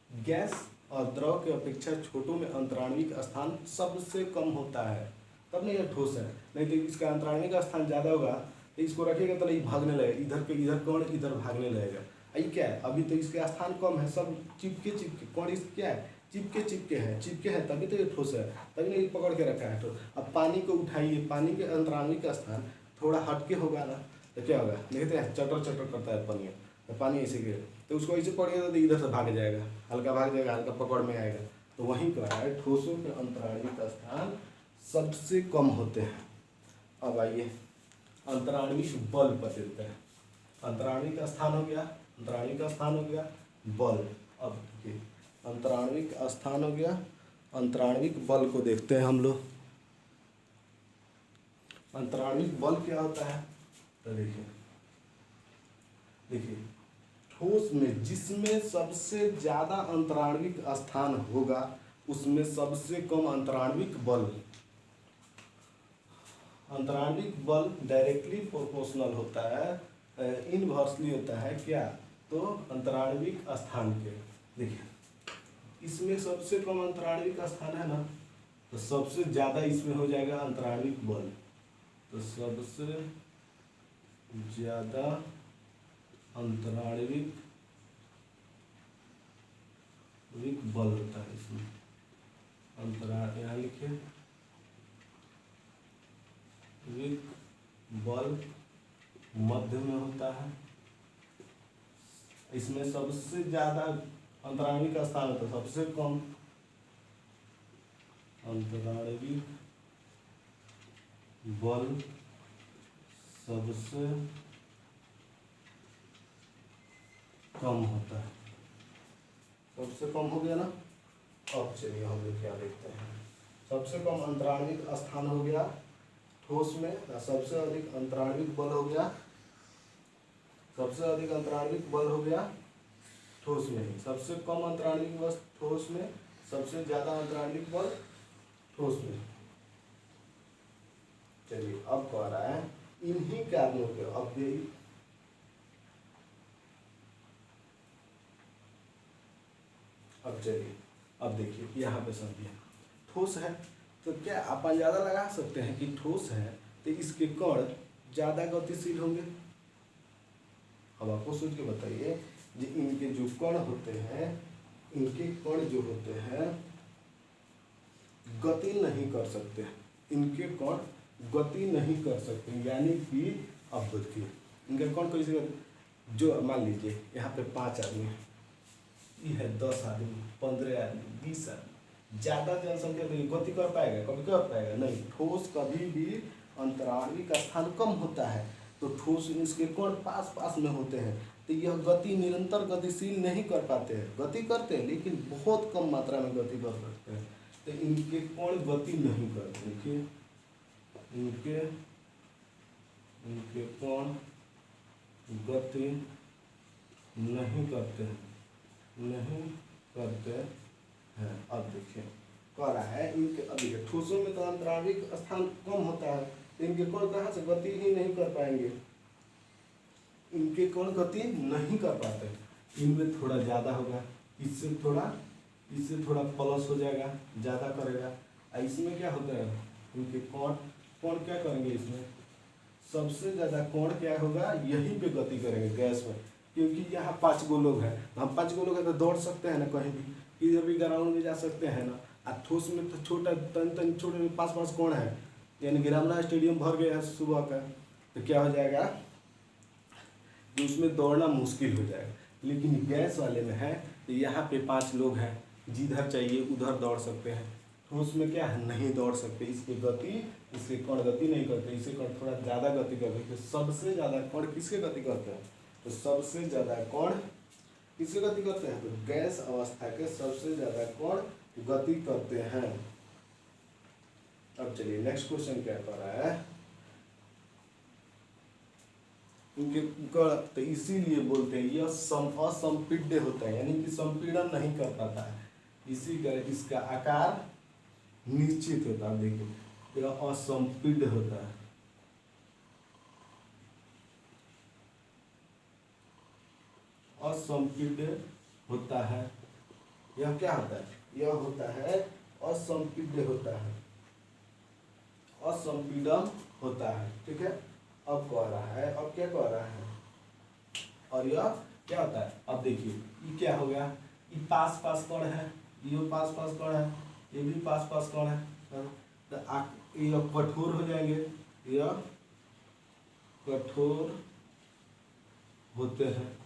S2: गैस और द्रव के अपेक्षा छोटों में अंतराणविक स्थान सबसे कम होता है, तब नहीं ये ठोस है। नहीं तो इसका अंतराणविक स्थान ज़्यादा होगा तो इसको रखिएगा तो ये भागने लगेगा, इधर पे इधर कौन इधर भागने लगेगा। ये क्या है, अभी तो इसका स्थान कम है, सब चिपके कौन इस क्या है, चिपके हैं, तभी तो ये ठोस है, तभी ना ये पकड़ के रखा है ठोस। अब पानी को उठाइए, पानी के अंतराणविक स्थान थोड़ा हटके होगा ना, तो क्या होगा, देखते हैं चटर करता है पानी, तो पानी ऐसे गिरे तो उसको ऐसे पड़ेगा तो इधर से भाग जाएगा, हल्का भाग जाएगा, हल्का पकड़ में आएगा। तो वहीं कह रहा है ठोसों के अंतराणविक स्थान सबसे कम होते हैं। अब आइए अंतराणविक बल पर देते हैं। अंतराणविक स्थान हो गया, अंतराणविक स्थान हो गया, बल। अब देखिए अंतराणविक स्थान हो गया, अंतराणविक बल को देखते हैं हम लोग। अंतराणविक बल क्या होता है, तो देखिए ठोस में जिसमें सबसे ज्यादा अंतराणविक स्थान होगा उसमें सबसे कम अंतराणविक बल। अंतराणविक बल डायरेक्टली प्रोपोर्शनल होता है, इनवर्सली होता है क्या, तो अंतराणविक स्थान के। देखिए इसमें सबसे कम अंतराणविक स्थान है ना, तो सबसे ज्यादा इसमें हो जाएगा अंतराणविक बल, तो सबसे ज्यादा अंतराणविक बल होता है इसमें। अंतराण यहाँ लिखे, विक बल मध्य में होता है, इसमें सबसे ज्यादा अंतराणविक स्थान होता है, सबसे कम अंतराणविक बल सबसे कम होता है, सबसे कम हो गया ना। अब चलिए हम लोग क्या देखते हैं, सबसे कम अंतराणविक स्थान हो गया ठोस में, सबसे अधिक अंतराणविक बल हो गया, सबसे अधिक अंतराणविक बल हो गया ठोस में ही, सबसे कम अंतराणविक बल ठोस में, सबसे ज्यादा अंतराणविक बल ठोस में। चलिए अब कह रहा है इन्हीं कारणों के, अब चलिए अब देखिए यहाँ पे समझिए, ठोस है तो क्या आप अंदाजा लगा सकते हैं कि ठोस है तो इसके कण ज्यादा गतिशील होंगे। अब आपको सोच के बताइए, जो इनके जो कण होते हैं, इनके कण जो होते हैं गति नहीं कर सकते, इनके कण गति नहीं कर सकते, यानी कि अब देखिए इनके कण कैसे, जो मान लीजिए यहाँ पे 5 आदमी है, ये है 10 आदमी, 15 आदमी, 20 आदमी, ज्यादा जनसंख्या तो गति कर पाएगा, कभी कर पाएगा नहीं। ठोस कभी भी अंतराणविक स्थान कम होता है, तो ठोस इसके कण पास में होते हैं, तो यह गति निरंतर गतिशील नहीं कर पाते हैं, गति करते हैं लेकिन बहुत कम मात्रा में गति कर सकते हैं, तो इनके कण गति नहीं करते, इनके कण गति नहीं करते हैं। अब देखिए कह रहा है इनके, अब देखिए ठोसों में तो अंतराणविक स्थान कम होता है, तो इनके कण कहाँ से गति ही नहीं कर पाएंगे, इनके कण गति नहीं कर पाते। इनमें थोड़ा ज़्यादा होगा, इससे थोड़ा प्लस हो जाएगा, ज़्यादा करेगा। इसमें क्या होता है, इनके कण क्या करेंगे, इसमें सबसे ज़्यादा कण क्या होगा, यहीं पे गति करेंगे गैस में, क्योंकि यहाँ 5 गो लोग हैं। हम 5 गो लोग हैं तो दौड़ सकते हैं ना, कहीं भी किधर भी ग्राउंड में जा सकते हैं ना। ठोस में तो छोटा तन छोटे 5 कण है, यानी ग्रामीण स्टेडियम भर गया है सुबह का, तो क्या हो जाएगा कि उसमें दौड़ना मुश्किल हो जाएगा। लेकिन गैस वाले में है तो यहाँ पे 5 लोग हैं, जिधर चाहिए उधर दौड़ सकते हैं। ठोस में क्या है, नहीं दौड़ सकते, इसके कण गति नहीं करते, इसके कण थोड़ा ज़्यादा गति करते हैं। तो सबसे ज़्यादा कण किसके गति करते हैं, तो सबसे ज़्यादा कण किसके गति करते हैं, तो गैस अवस्था के सबसे ज़्यादा कण गति करते हैं। अब चलिए नेक्स्ट क्वेश्चन क्या कर रहा है, इनके कण, तो इसीलिए बोलते हैं यह असंपीड्य होता है, यानी कि संपीड़न नहीं कर पाता है, इसी का इसका आकार निश्चित होता है। देखिए यह असंपीड्य होता है, असंपीड्य होता है। यह क्या होता है, यह होता है असंपीड्य होता है, असंपीडन होता है। ठीक है, अब कह रहा है, अब क्या कह रहा है, और यह क्या होता है, अब देखिए ये क्या हो गया, ये पास कण है, ये पास कण है, ये भी पास कण है, तो ये कठोर हो जाएंगे, यह कठोर होते हैं।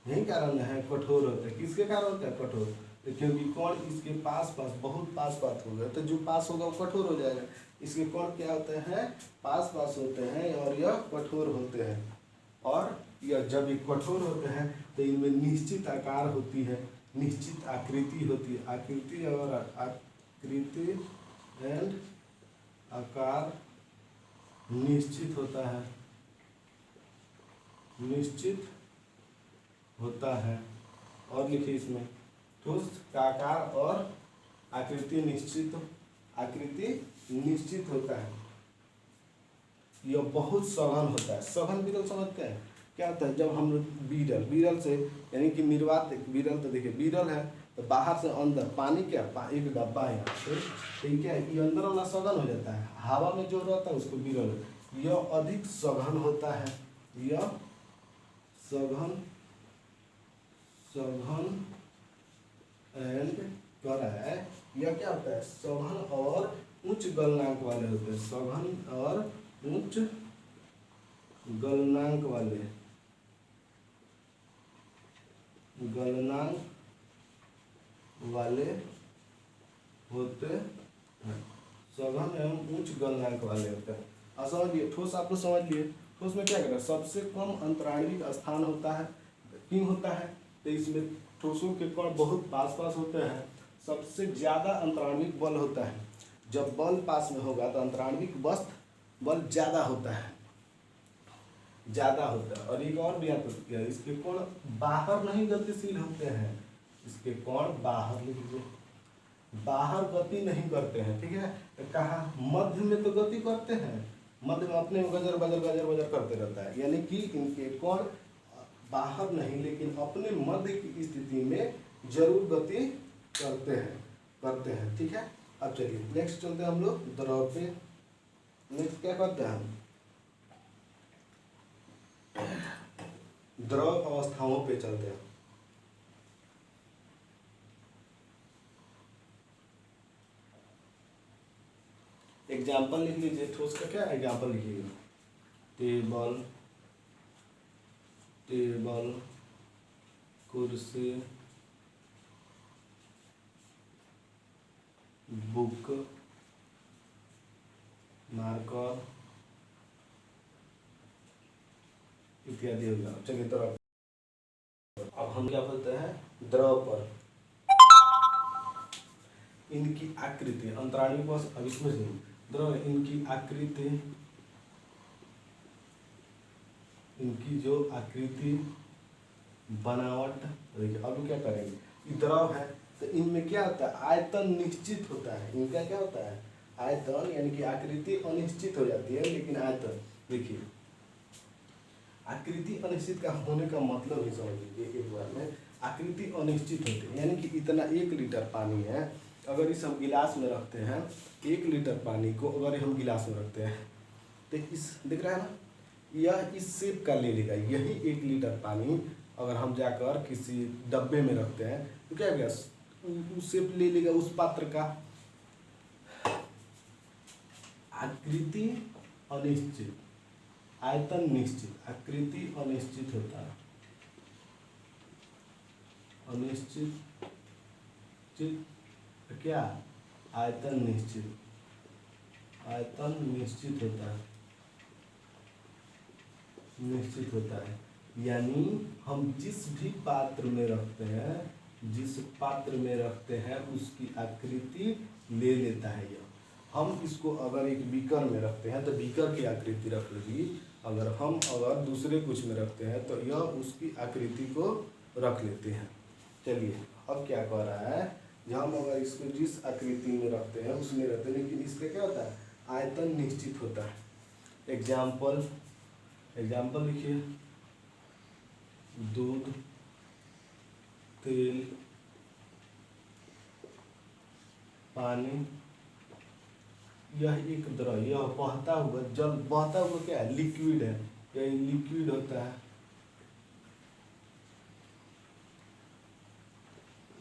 S2: यही कारण है कठोर होते हैं, किसके कारण होता है कठोर, तो क्योंकि कण इसके पास बहुत पास हो गया, तो जो पास होगा वो कठोर हो जाएगा। इसके कण क्या होते हैं, पास होते हैं और यह कठोर होते हैं। और यह जब ये कठोर होते हैं तो इनमें निश्चित आकार होती है, निश्चित आकृति होती है, आकृति एंड आकार निश्चित होता है, निश्चित होता है। और लिखिए इसमें ठोस का आकार और आकृति निश्चित होता है। यह बहुत सघन होता है। सघन विरल समझते हैं क्या होता है, जब हम विरल से, यानी कि निर्वात विरल, तो देखिए विरल है तो बाहर से अंदर पानी क्या एक डब्बा है यहाँ पे, तो क्या है, ये अंदर वाला सघन हो जाता है, हवा में जो रहता है उसको विरल। यह अधिक सघन होता है, यह सघन एंड कर रहा है, यह क्या होता है, सघन और उच्च गलनांक वाले होते हैं, सघन और उच्च गलनांक वाले होते हैं, सघन एवं उच्च गलनांक वाले होते हैं। और समझिए ठोस, आप लोग समझ लिए, ठोस में क्या करें, सबसे कम अंतराणविक स्थान होता है। क्यों होता है, तो इसमें ठोसों के कण बहुत पास होते हैं, सबसे ज़्यादा अंतराणविक बल होता है। जब बल पास में होगा तो अंतराणविक बल ज़्यादा होता है, और एक और भी आता है, इसके कण बाहर नहीं गतिशील होते हैं, इसके कण बाहर गति नहीं करते हैं। ठीक है, तो कहा मध्य में तो गति करते हैं, मध्य में अपने गजर बजर करते रहता है, यानी कि इनके कण बाहर नहीं लेकिन अपने मध्य की स्थिति में जरूर गति करते हैं। ठीक है, अब चलिए नेक्स्ट चलते हैं हम लोग द्रव पे। नेक्स्ट क्या करते हैं हम, द्रव अवस्थाओं पे चलते हैं। एग्जाम्पल लिख लीजिए, ठोस का क्या एग्जाम्पल लिखिएगा, टेबल कुर्सी बुक मार्कर इत्यादि होगा। चलिए द्रव, अब हम क्या बोलते हैं, द्रव पर इनकी आकृति, अंतराणविक बस अभी समझ नहीं, द्रव इनकी आकृति, इनकी जो आकृति बनावट, देखिए अब क्या करेंगे, द्रव है तो इनमें क्या होता है, आयतन निश्चित होता है, इनका क्या होता है, आयतन यानी कि आकृति अनिश्चित हो जाती है, लेकिन आयतन देखिए आकृति अनिश्चित का होने का मतलब ही समझ लीजिए एक बार में। आकृति अनिश्चित होती है यानी कि इतना 1 लीटर पानी है, अगर इस हम गिलास में रखते हैं, 1 लीटर पानी को अगर हम गिलास में रखते हैं तो इस दिख रहा है ना, यह इस शेप का ले लेगा। यही 1 लीटर पानी अगर हम जाकर किसी डब्बे में रखते हैं तो क्या होगा, उस शेप ले लेगा उस पात्र का। आकृति अनिश्चित, आयतन निश्चित। आकृति अनिश्चित होता है, अनिश्चित क्या, आयतन निश्चित, आयतन निश्चित होता है, निश्चित होता है। यानी हम जिस भी पात्र में रखते हैं, जिस पात्र में रखते हैं उसकी आकृति ले लेता है यह। हम इसको अगर एक बीकर में रखते हैं तो बीकर की आकृति रख लेगी, अगर दूसरे कुछ में रखते हैं तो यह उसकी आकृति को रख लेते हैं। चलिए अब क्या कह रहा है, जब हम अगर इसको जिस आकृति में रखते हैं उसमें रहते हैं, लेकिन इसका क्या होता है, आयतन निश्चित होता है। एग्जाम्पल लिखिए, दूध, तेल, पानी, यह एक द्रव, यह बहता हुआ जल, बहता हुआ क्या है, लिक्विड है, यह लिक्विड होता है,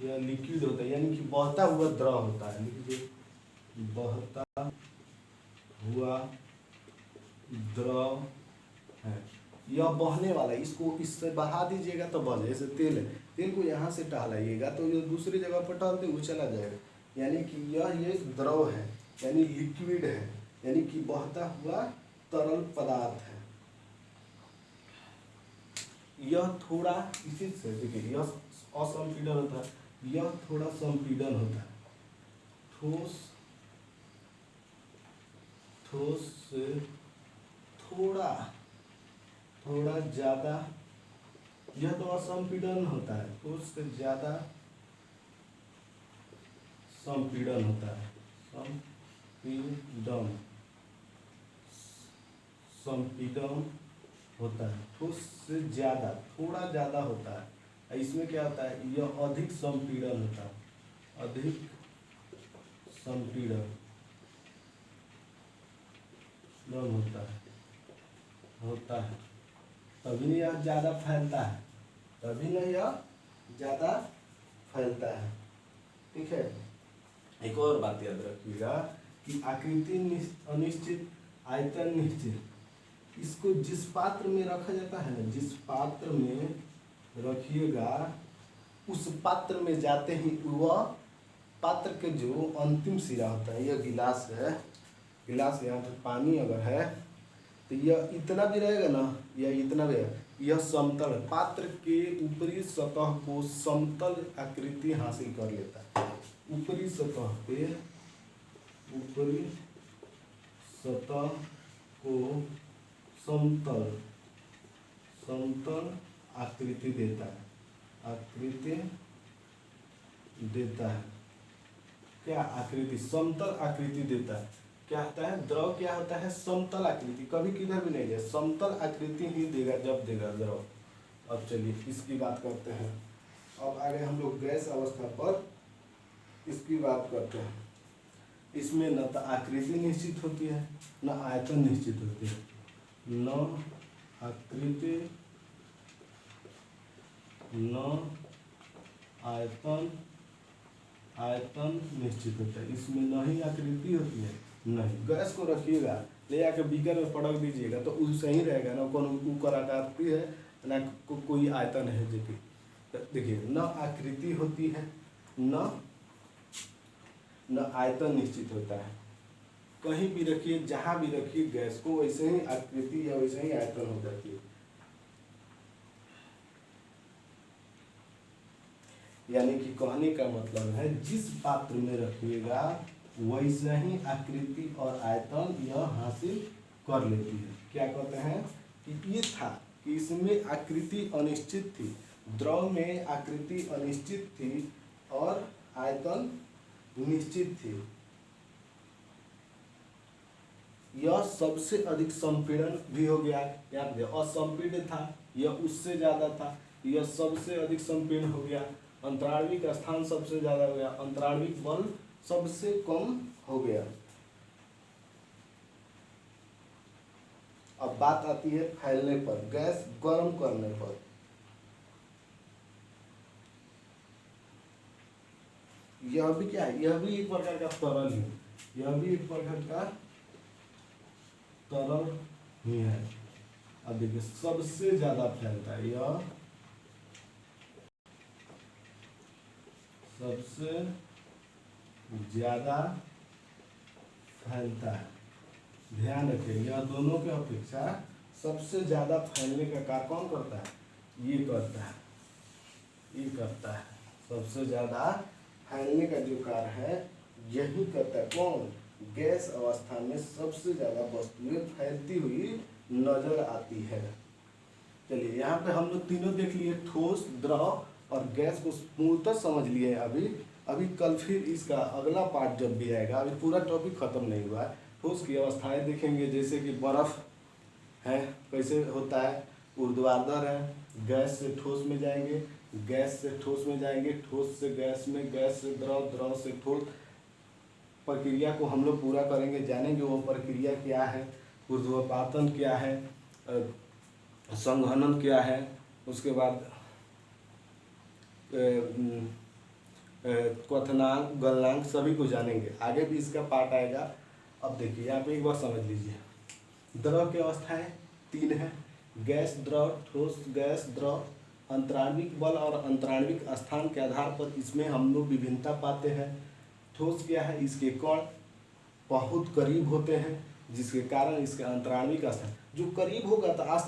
S2: यह लिक्विड होता है यानी कि बहता हुआ द्रव होता है। लिखिए, बहता हुआ द्रव है, यह बहने वाला है, इसको इससे बहा दीजिएगा तो बह जाए। जैसे तेल है, तेल को यहाँ से टहलाइएगा तो ये दूसरी जगह पर टहलते हुए चला जाएगा, यानी कि यह एक द्रव है, यानी लिक्विड है, यानी कि बहता हुआ तरल पदार्थ है। यह थोड़ा इसी से देखिए, यह असंपीडन होता है, यह थोड़ा संपीडन होता है, ठोस से थोड़ा ज्यादा, यह तो असंपीडन होता है, ठोस से ज्यादा संपीडन होता है, संपीडन होता है, ठोस से ज्यादा, थोड़ा ज्यादा होता है। इसमें क्या होता है, यह अधिक संपीडन होता है, अधिक संपीडन होता है, तभी नहीं यह ज्यादा फैलता है, तभी नहीं यह ज्यादा फैलता है। ठीक है, एक और बात याद रखिएगा कि आकृति अनिश्चित, आयतन निश्चित, इसको जिस पात्र में रखा जाता है ना, जिस पात्र में रखिएगा उस पात्र में जाते ही वह पात्र के जो अंतिम सिरा होता है, यह गिलास है, गिलास यहाँ पर पानी अगर है तो यह इतना भी रहेगा ना, यह इतना भी रहेगा, यह समतल, पात्र के ऊपरी सतह को समतल आकृति हासिल कर लेता है। ऊपरी सतह पे, ऊपरी सतह को समतल आकृति देता है, आकृति देता है। क्या आकृति, समतल आकृति देता है। क्या होता है, द्रव क्या होता है, समतल आकृति, कभी किधर भी नहीं जाए, समतल आकृति ही देगा जब देगा द्रव। अब चलिए इसकी बात करते हैं। अब आगे हम लोग गैस अवस्था पर इसकी बात करते हैं। इसमें न तो आकृति निश्चित होती है, न आयतन निश्चित होती है, न आकृति न आयतन निश्चित होता है। इसमें न ही आकृति होती है, नहीं। गैस को रखिएगा, ले आके बीकर में पटक दीजिएगा तो उससे ही रहेगा, ना कौन ऊपर आकृति है ना कोई आयतन है। देखिए, न आकृति होती है, न आयतन निश्चित होता है। कहीं भी रखिए, जहां भी रखिए गैस को, वैसे ही आकृति या वैसे ही आयतन हो जाती है। यानी कि कहने का मतलब है, जिस पात्र में रखिएगा वैसे ही आकृति और आयतन यह हासिल कर लेती है। क्या कहते हैं कि ये था कि इसमें आकृति अनिश्चित थी, द्रव में आकृति अनिश्चित थी और आयतन निश्चित थी। यह सबसे अधिक संपीड़न भी हो गया, याद रखिए असंपीड्य था, यह उससे ज्यादा था, यह सबसे अधिक संपीड़न हो गया, अंतराणविक स्थान सबसे ज्यादा हो गया, अंतराणविक बल सबसे कम हो गया। अब बात आती है फैलने पर, गैस गर्म करने पर। यह भी क्या है, यह भी एक प्रकार का तरल ही, यह भी एक प्रकार का तरल ही है। अब देखिए सबसे ज्यादा फैलता है, यह सबसे ज्यादा फैलता है। ध्यान रखिए यह दोनों के अपेक्षा सबसे ज्यादा फैलने का कार्य कौन करता है, ये करता है, ये करता है। सबसे ज्यादा फैलने का जो कार्य है यही करता है कौन, गैस अवस्था में सबसे ज्यादा वस्तुएं फैलती हुई नजर आती है। चलिए यहाँ पे हम लोग तीनों देख लिए, ठोस, द्रव और गैस को पूर्णतः समझ लिए। अभी कल फिर इसका अगला पार्ट जब भी आएगा, अभी पूरा टॉपिक खत्म नहीं हुआ है। ठोस की अवस्थाएं देखेंगे, जैसे कि बर्फ है कैसे होता है, ऊर्ध्वाधर है, गैस से ठोस में जाएंगे, गैस से ठोस में जाएंगे, ठोस से गैस में, गैस से द्रव, द्रव से ठोस। प्रक्रिया को हम लोग पूरा करेंगे, जानेंगे वो प्रक्रिया क्या है, ऊर्ध्वपातन क्या है, संघनन क्या है, उसके बाद क्वथनांक, गलनांक सभी को जानेंगे। आगे भी इसका पार्ट आएगा। अब देखिए यहाँ पे एक बार समझ लीजिए, द्रव की अवस्थाएं तीन है, गैस, द्रव, ठोस, गैस, द्रव। अंतराणविक बल और अंतराणविक स्थान के आधार पर इसमें हम लोग विभिन्नता पाते हैं। ठोस क्या है, इसके कण बहुत करीब होते हैं, जिसके कारण इसके अंतराणविक स्थान जो करीब होगा तो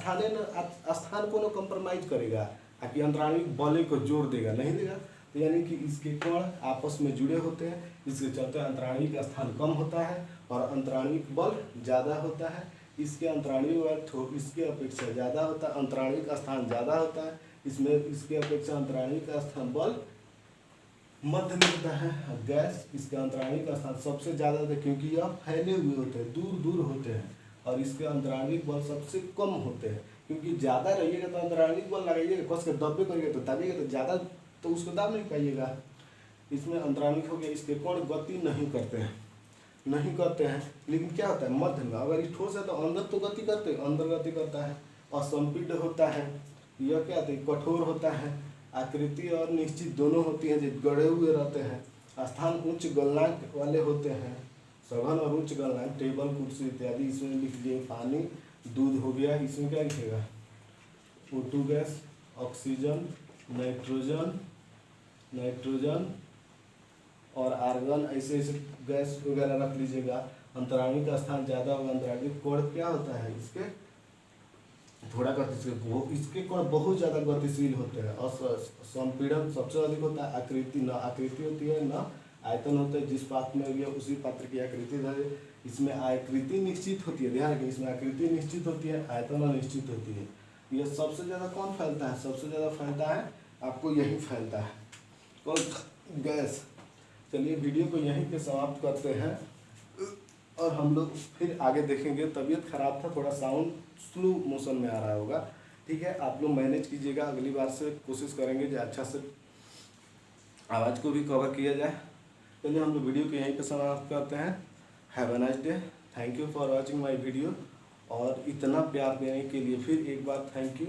S2: स्थान को न कंप्रोमाइज करेगा, ताकि अंतराणविक बल को जोड़ देगा, नहीं देगा। तो यानी कि इसके कण आपस में जुड़े होते हैं, जिसके चलते अंतराणविक स्थान कम होता है और अंतराणविक बल ज़्यादा होता है। इसके अंतराणविक बल इसके अपेक्षा ज़्यादा होता है, अंतराणविक स्थान ज़्यादा होता है, इसमें इसके अपेक्षा अंतराणविक स्थान बल मध्य में होता है। गैस, इसके अंतराणविक स्थान सबसे ज़्यादा होता है क्योंकि यह फैले हुए होते हैं, दूर दूर होते हैं, और इसके अंतराणविक बल सबसे कम होते हैं। क्योंकि ज़्यादा रहिएगा तो अंतराणविक बल लगाइएगा, कस के दबे करिएगा तो दाबिएगा तो ज़्यादा तो उसको दाब नहीं पाइएगा। इसमें अंतराणविक हो गया, इसके कण गति नहीं करते हैं, लेकिन क्या होता है मध्य में। अगर ये ठोस है तो अंदर तो गति करते हैं, अंदर गति करता है, असंपीड्य होता है। यह क्या होता है, कठोर होता है, आकृति और निश्चित दोनों होती हैं, जो गढ़े हुए रहते हैं। स्थान उच्च गलनांक वाले होते हैं, सघन और उच्च गलनांक, टेबल, कुर्सी इत्यादि। इसमें लिख दिए पानी, दूध हो गया, इसमें क्या लिखेगा, O2 गैस, ऑक्सीजन, नाइट्रोजन और आर्गन, ऐसे ऐसे गैस वगैरह रख लीजिएगा। अंतराणविक स्थान ज़्यादा होगा, अंतराणविक कोण क्या होता है, इसके थोड़ा गतिशील, इसके कोण बहुत ज़्यादा गतिशील होते हैं, और संपीड़न सबसे अधिक होता है। आकृति न आकृति होती है, न आयतन होता है। जिस पात्र में गया उसी पात्र की आकृति धरे। इसमें आकृति निश्चित होती है, ध्यान रखिए, इसमें आकृति निश्चित होती है, आयतन अनिश्चित होती है। यह सबसे ज़्यादा कौन फैलता है, सबसे ज़्यादा फैलता है आपको यही फैलता है, कौन, गैस। चलिए वीडियो को यहीं पे समाप्त करते हैं और हम लोग फिर आगे देखेंगे। तबीयत खराब था, थोड़ा साउंड स्लो मोशन में आ रहा होगा, ठीक है, आप लोग मैनेज कीजिएगा। अगली बार से कोशिश करेंगे जो अच्छा से आवाज़ को भी कवर किया जाए। चलिए हम लोग वीडियो को यहीं पे समाप्त करते हैं। Have a nice day, thank you for watching my video. और इतना प्यार देने के लिए फिर एक बार थैंक यू,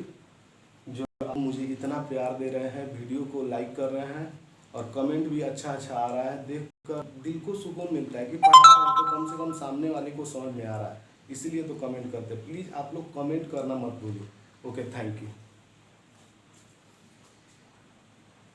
S2: जो आप मुझे इतना प्यार दे रहे हैं, वीडियो को लाइक कर रहे हैं और कमेंट भी अच्छा आ रहा है। देखकर दिल को सुकून मिलता है कि पढ़ा रहे हैं तो कम से कम सामने वाले को समझ में आ रहा है, इसीलिए तो कमेंट करते हैं। प्लीज़ आप लोग कमेंट करना मत भूलिए। Okay, thank you.